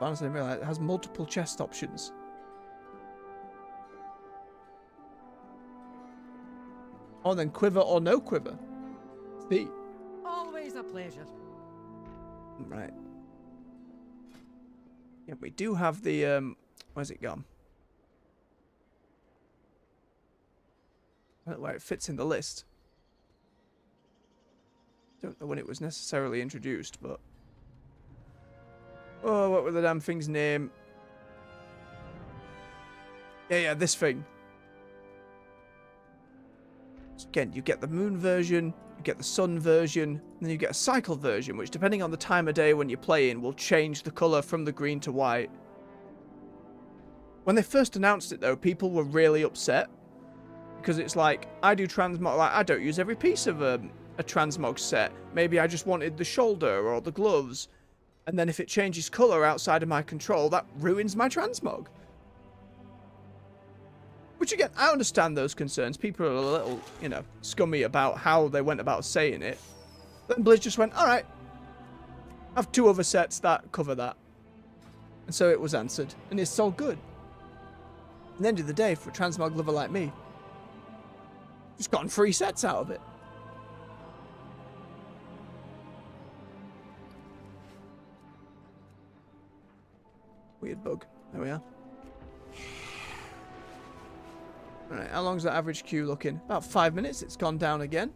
Honestly, I didn't realize it has multiple chest options. Oh, then quiver or no quiver. See. Always a pleasure. Right. Yeah, we do have the where's it gone? I don't know where it fits in the list. Don't know when it was necessarily introduced, but oh, what was the damn thing's name? Yeah, this thing. So again, you get the moon version, you get the sun version, and then you get a cycle version, which depending on the time of day when you're playing, will change the colour from the green to white. When they first announced it though, people were really upset. Because it's like, I do transmog, like, I don't use every piece of a transmog set. Maybe I just wanted the shoulder or the gloves. And then if it changes colour outside of my control, that ruins my transmog. Which again, I understand those concerns. People are a little, you know, scummy about how they went about saying it. Then Blizz just went, alright, I have 2 other sets that cover that. And so it was answered. And it's so good. At the end of the day, for a transmog lover like me, just gotten 3 sets out of it. Weird bug. There we are. Alright, how long's the average queue looking? About 5 minutes. It's gone down again.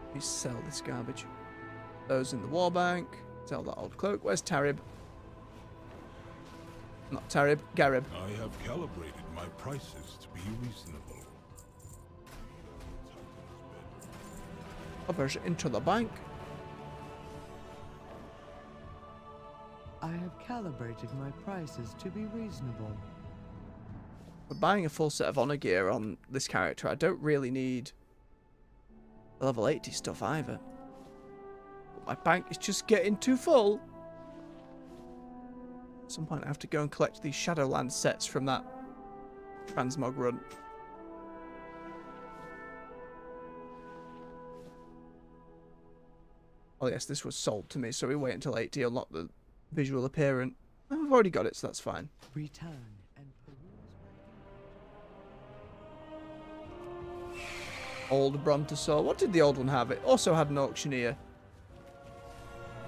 Let me sell this garbage. Those in the war bank. Sell that old cloak. Where's Tarib? Not Tarib, Garib. I have calibrated my prices to be reasonable. Others into the bank. I have calibrated my prices to be reasonable. For buying a full set of honor gear on this character, I don't really need level 80 stuff either. But my bank is just getting too full. At some point I have to go and collect these Shadowland sets from that transmog run. Oh yes, this was sold to me, so we wait until 80 to unlock the visual appearance. I've already got it, so that's fine. Return and peruse. Old Brontosaur. What did the old one have? It also had an auctioneer.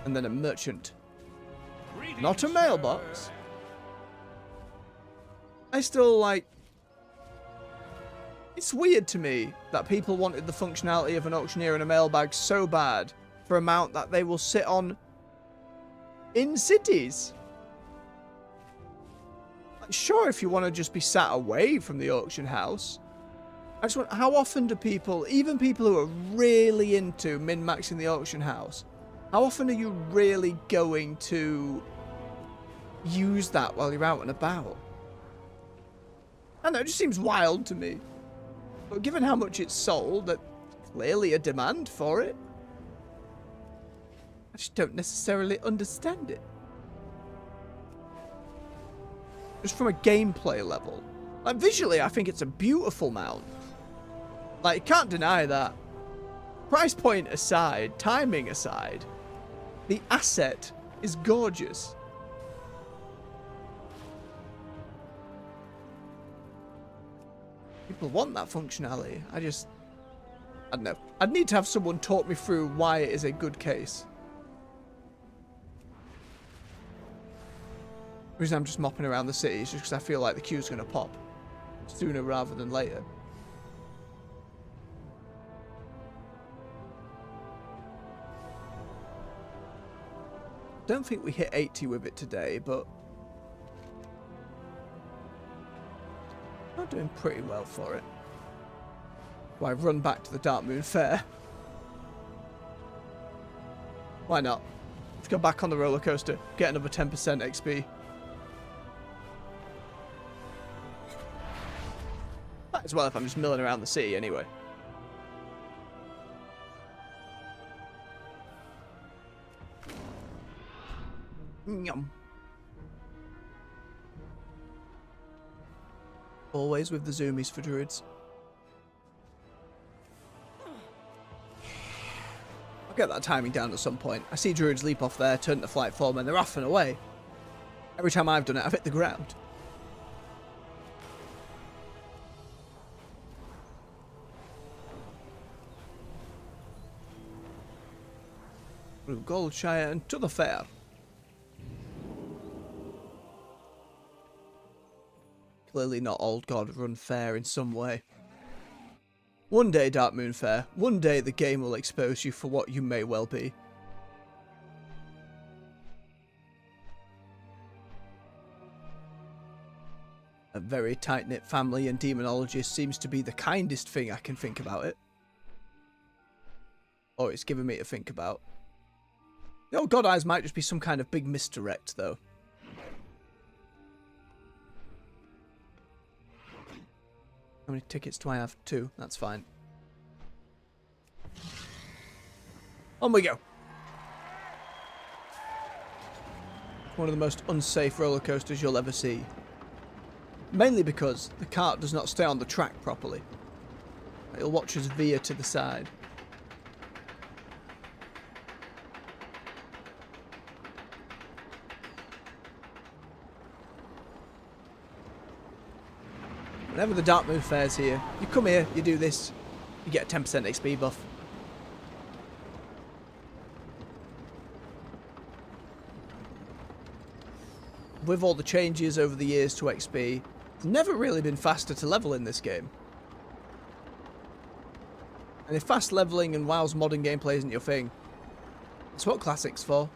And then a merchant. Not a mailbox. I still like... It's weird to me that people wanted the functionality of an auctioneer and a mailbag so bad for a mount that they will sit on in cities. Sure, if you want to just be sat away from the auction house, I just want, how often do people, even people who are really into min-maxing the auction house, how often are you really going to use that while you're out and about? I don't know, it just seems wild to me. But given how much it's sold, there's clearly a demand for it. I just don't necessarily understand it. Just from a gameplay level. Like, visually, I think it's a beautiful mount. Like, you can't deny that. Price point aside, timing aside, the asset is gorgeous. People want that functionality. I don't know. I'd need to have someone talk me through why it is a good case. The reason I'm just mopping around the city is just because I feel like the queue's going to pop sooner rather than later. Don't think we hit 80 with it today, but I'm doing pretty well for it. Why run back to the Dark Moon Fair? Why not? Let's go back on the roller coaster, get another 10% XP. Might as well if I'm just milling around the city anyway. Yum. Always with the zoomies for druids. I'll get that timing down at some point. I see druids leap off there, turn to flight form, and they're off and away. Every time I've done it, I've hit the ground. Through Goldshire and to the fair. Clearly not Old God run fair in some way. One day, Dark Moon Fair, one day the game will expose you for what you may well be. A very tight-knit family and demonologist seems to be the kindest thing I can think about it. Or it's given me to think about. The Old God Eyes might just be some kind of big misdirect, though. How many tickets do I have? 2. That's fine. On we go. One of the most unsafe roller coasters you'll ever see. Mainly because the cart does not stay on the track properly. It'll watch us veer to the side. Whenever the Dark Moon Fair's here, you come here, you do this, you get a 10% XP buff. With all the changes over the years to XP, it's never really been faster to level in this game. And if fast leveling and WoW's modern gameplay isn't your thing, that's what Classic's for.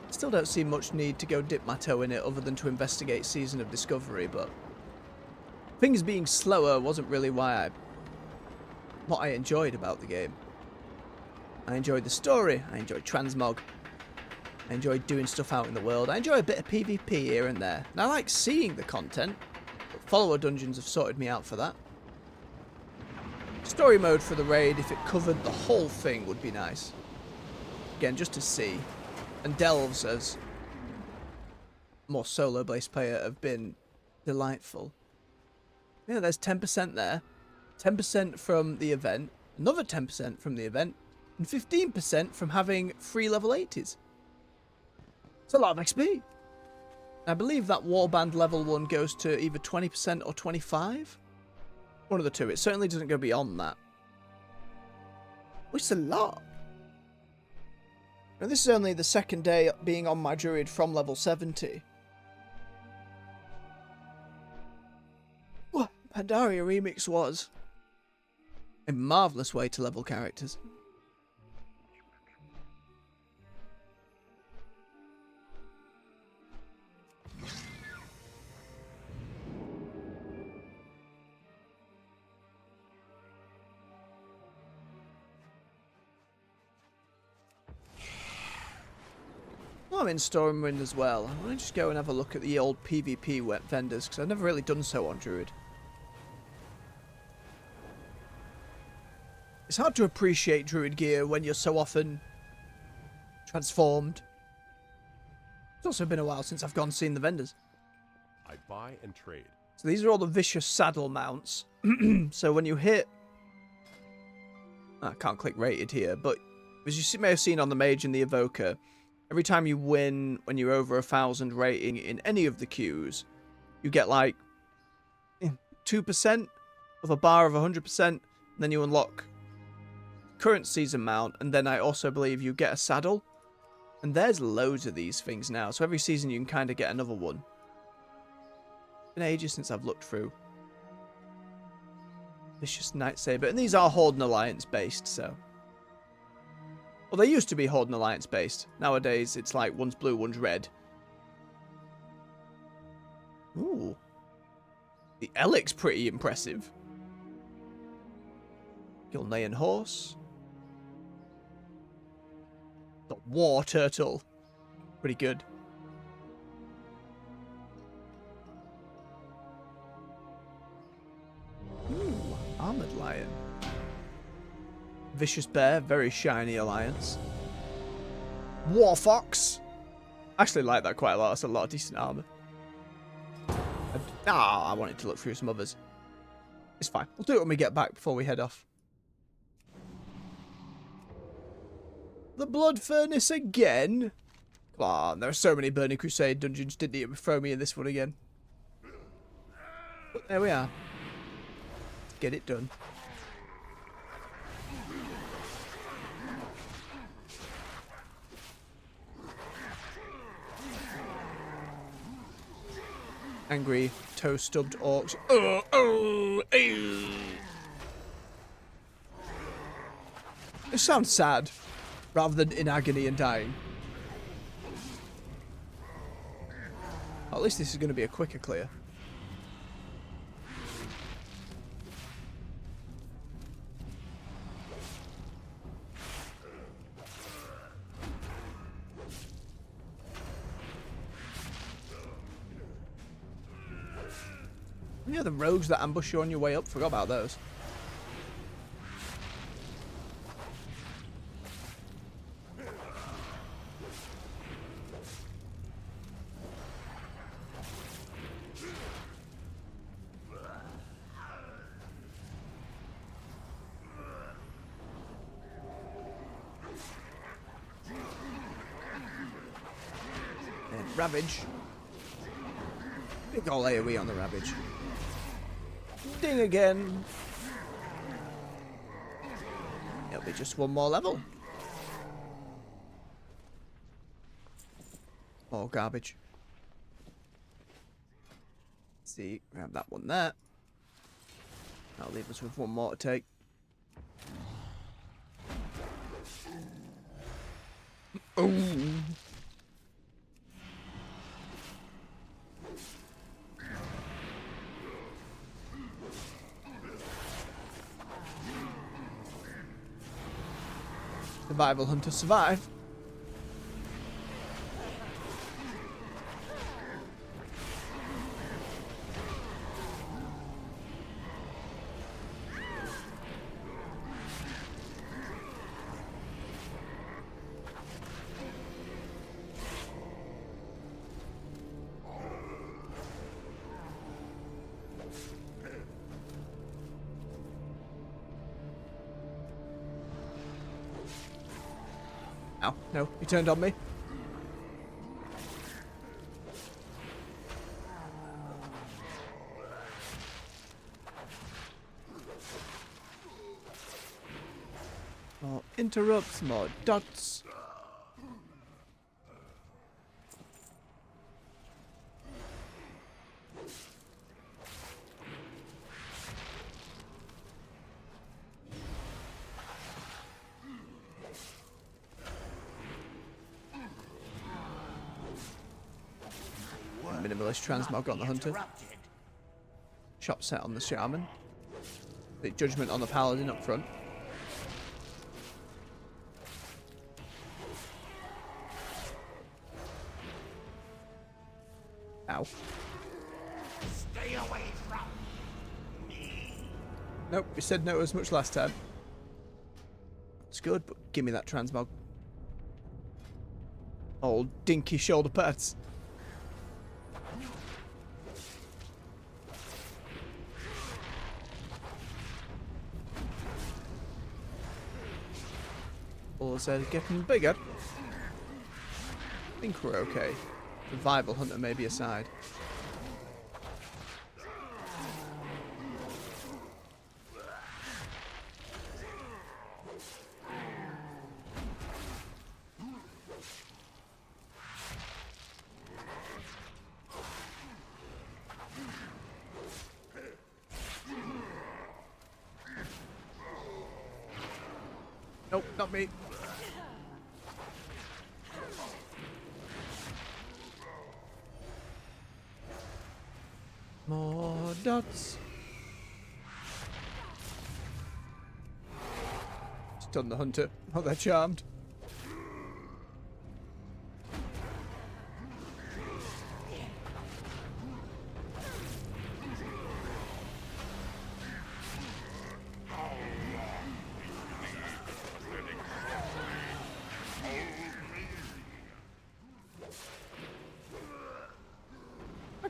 Still don't see much need to go dip my toe in it other than to investigate Season of Discovery, but things being slower wasn't really what I enjoyed about the game. I enjoyed the story, I enjoyed transmog, I enjoyed doing stuff out in the world, I enjoy a bit of PvP here and there, and I like seeing the content, but follower dungeons have sorted me out for that. Story mode for the raid, if it covered the whole thing, would be nice. Again, just to see. And delves as more solo-based player have been delightful. Yeah, there's 10% there, 10% from the event, another 10% from the event, and 15% from having free level 80s. It's a lot of XP. I believe that warband level 1 goes to either 20% or 25%. One of the two. It certainly doesn't go beyond that. Which is a lot. Now, this is only the second day being on my druid from level 70. What Pandaria Remix was a marvellous way to level characters. Well, I'm in Stormwind as well. I'm going to just go and have a look at the old PvP vendors, because I've never really done so on Druid. It's hard to appreciate Druid gear when you're so often transformed. It's also been a while since I've gone and seen the vendors. I buy and trade. So these are all the vicious saddle mounts. So when you hit... I can't click rated here, but as you may have seen on the Mage and the Evoker, every time you win when you're over 1,000 rating in any of the queues, you get like 2% of a bar of 100%, and then you unlock current season mount, and then I also believe you get a saddle. And there's loads of these things now, so every season you can kind of get another one. It's been ages since I've looked through. Vicious Night Saber, and these are Horde and Alliance based, so... Well, they used to be Horde and Alliance based. Nowadays, it's like one's blue, one's red. Ooh. The Elic's pretty impressive. Gilnean Horse. The War Turtle. Pretty good. Ooh, Armored Lion. Vicious Bear, very shiny alliance. War Fox. I actually like that quite a lot. That's a lot of decent armor. I wanted to look through some others. It's fine. We'll do it when we get back before we head off. The Blood Furnace again? Come on, there are so many Burning Crusade dungeons. Didn't even throw me in this one again. But there we are. Get it done. Angry, toe-stubbed orcs. It sounds sad, rather than in agony and dying. At least this is going to be a quicker clear. Yeah, the rogues that ambush you on your way up. Forgot about those. And Ravage. Big ol' AoE on the Ravage. Ding again. It'll be just one more level. Oh, garbage. Let's see, grab that one there. That'll leave us with one more to take. Oh. Survival Hunter survive. Ow, no, he turned on me. More interrupts, more dots. Minimalist transmog on the hunter. Shop set on the shaman. The judgment on the paladin up front. now. Stay away from Nope, we said no as much last time. It's good, but give me that transmog. Old dinky shoulder pads. All said getting bigger. I think we're okay. Survival hunter maybe aside. Nope, not me. More dots. Stun the hunter. Oh, they're charmed.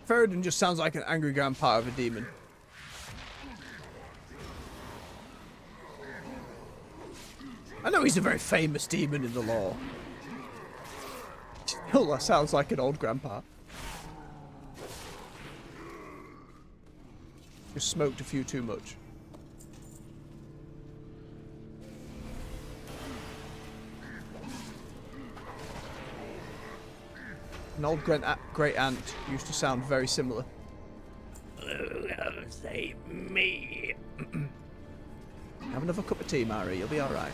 Ferrodin just sounds like an angry grandpa of a demon. I know he's a very famous demon in the lore. Still, that sounds like an old grandpa. Just smoked a few too much. An old great aunt used to sound very similar. Save me. Have another cup of tea, Mari. You'll be all right.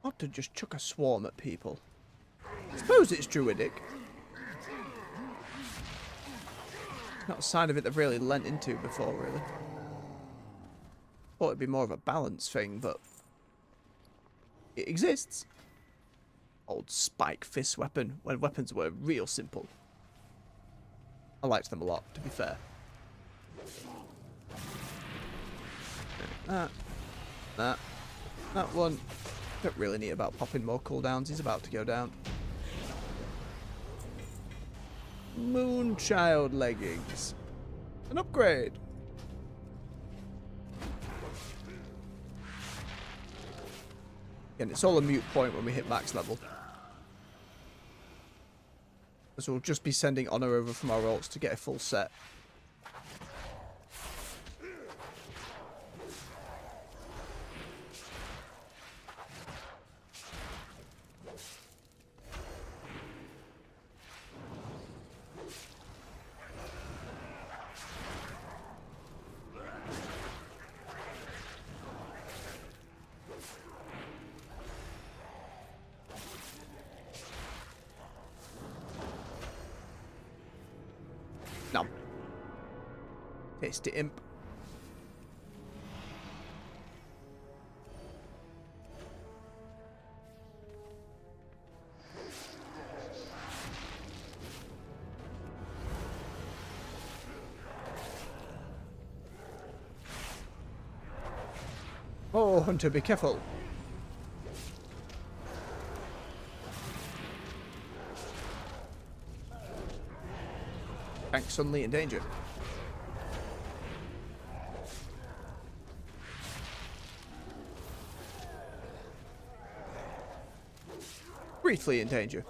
Not to just chuck a swarm at people. I suppose it's druidic. Not a sign of it they've really lent into before, really. Thought it'd be more of a balance thing, but it exists. Old spike fist weapon, when weapons were real simple. I liked them a lot, to be fair. That one. Don't really need about popping more cooldowns. He's about to go down. Moonchild leggings. An upgrade. Again, it's all a mute point when we hit max level. As we'll just be sending Honor over from our ults to get a full set. No. Tasty imp. Oh, Hunter, be careful. Tank suddenly in danger. Briefly in danger.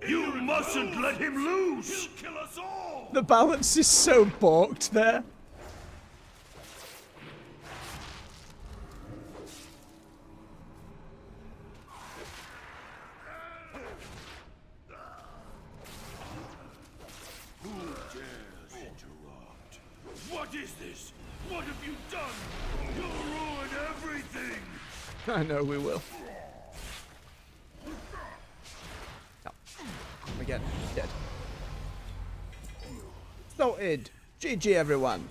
You mustn't let him loose! He'll kill us all! The balance is so balked there. is this? What have you done? You'll ruin everything! I know we will. No. Again, dead. Sorted. GG, everyone.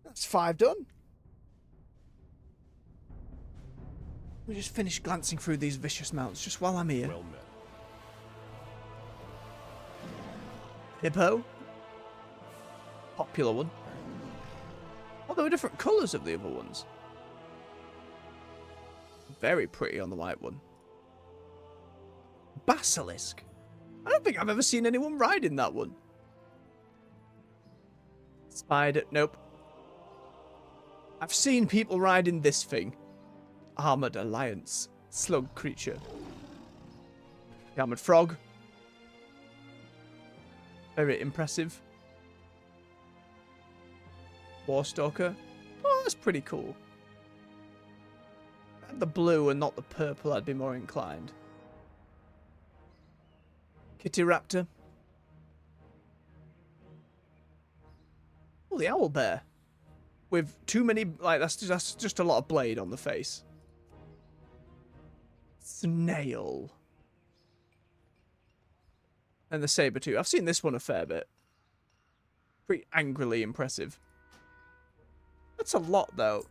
That's 5 done. We just finished glancing through these vicious mounts just while I'm here. Well met. Hippo. Popular one. Oh, there were different colours of the other ones. Very pretty on the white one. Basilisk. I don't think I've ever seen anyone riding that one. Spider. Nope. I've seen people riding this thing. Armored Alliance. Slug creature. The armored frog. Very impressive. Warstalker. Oh, that's pretty cool. If I had the blue and not the purple, I'd be more inclined. Kitty Raptor. Oh, the owl bear. With too many, like, that's just a lot of blade on the face. Snail. And the saber too. I've seen this one a fair bit. Pretty angrily impressive. That's a lot, though.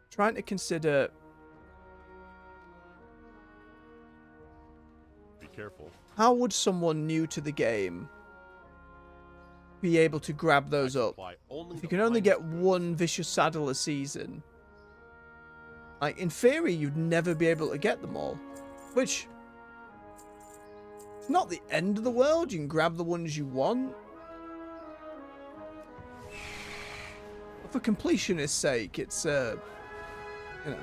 Trying to consider... Be careful. How would someone new to the game be able to grab those up? If you can only get one vicious saddle a season, like, in theory, you'd never be able to get them all. Which, it's not the end of the world. You can grab the ones you want. But for completionist's sake, it's, you know,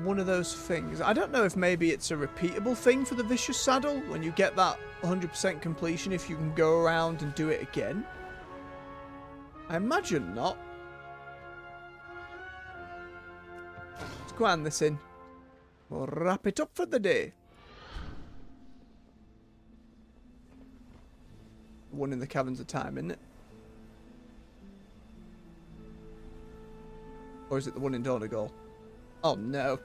one of those things. I don't know if maybe it's a repeatable thing for the vicious saddle. When you get that 100% completion, if you can go around and do it again. I imagine not. Let's go on this in. We'll wrap it up for the day. One in the caverns of time, isn't it? Or is it the one in Donegal? Oh no.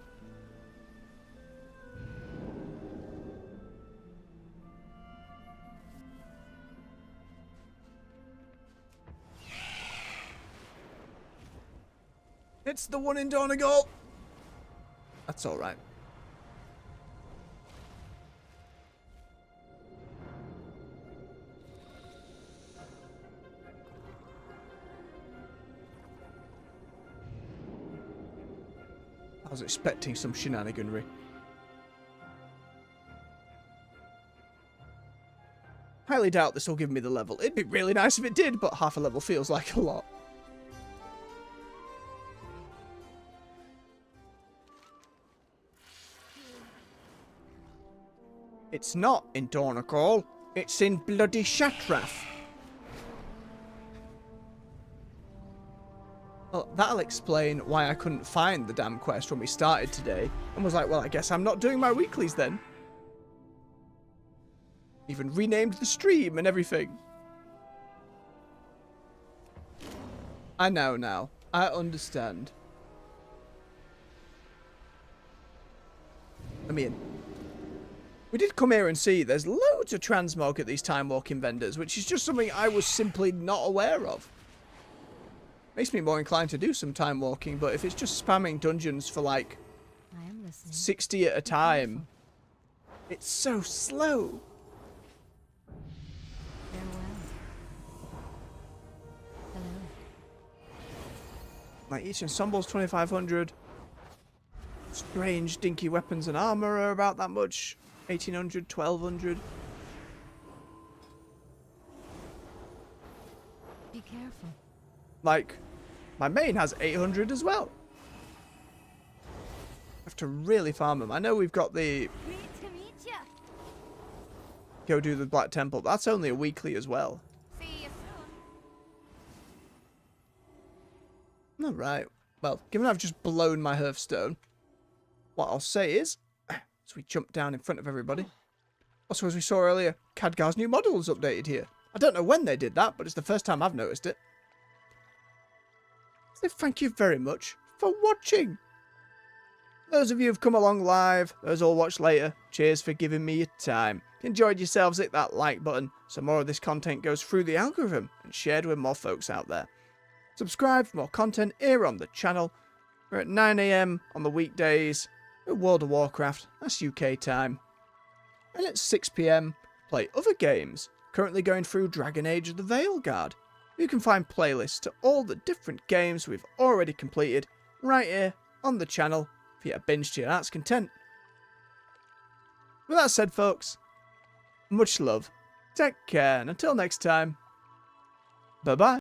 It's the one in Donegal. That's all right. I was expecting some shenaniganry. Highly doubt this will give me the level. It'd be really nice if it did, but half a level feels like a lot. It's not in Donegal. It's in bloody Shatrath. Well, that'll explain why I couldn't find the damn quest when we started today. And was like, well, I guess I'm not doing my weeklies then. Even renamed the stream and everything. I know now. I understand. I mean, we did come here and see there's loads of transmog at these time walking vendors, which is just something I was simply not aware of. Makes me more inclined to do some time walking, but if it's just spamming dungeons for like 60 at a time, it's so slow. Like each ensemble's 2,500. Strange dinky weapons and armor are about that much. 1,800, 1,200. Be careful. Like, my main has 800 as well. Have to really farm them. I know we've got the... Go do the Black Temple. That's only a weekly as well. See you soon. Alright. Well, given I've just blown my Hearthstone, what I'll say is, as we jump down in front of everybody. Also, as we saw earlier, Khadgar's new model is updated here. I don't know when they did that, but it's the first time I've noticed it. So thank you very much for watching. Those of you who've come along live, those who'll watch later, cheers for giving me your time. If you enjoyed yourselves, hit that like button so more of this content goes through the algorithm and shared with more folks out there. Subscribe for more content here on the channel. We're at 9 AM on the weekdays with World of Warcraft, that's UK time. And at 6 PM, play other games, currently going through Dragon Age of the Veilguard. You can find playlists to all the different games we've already completed right here on the channel for you to binge to your heart's content. With that said, folks, much love, take care, and until next time, bye bye.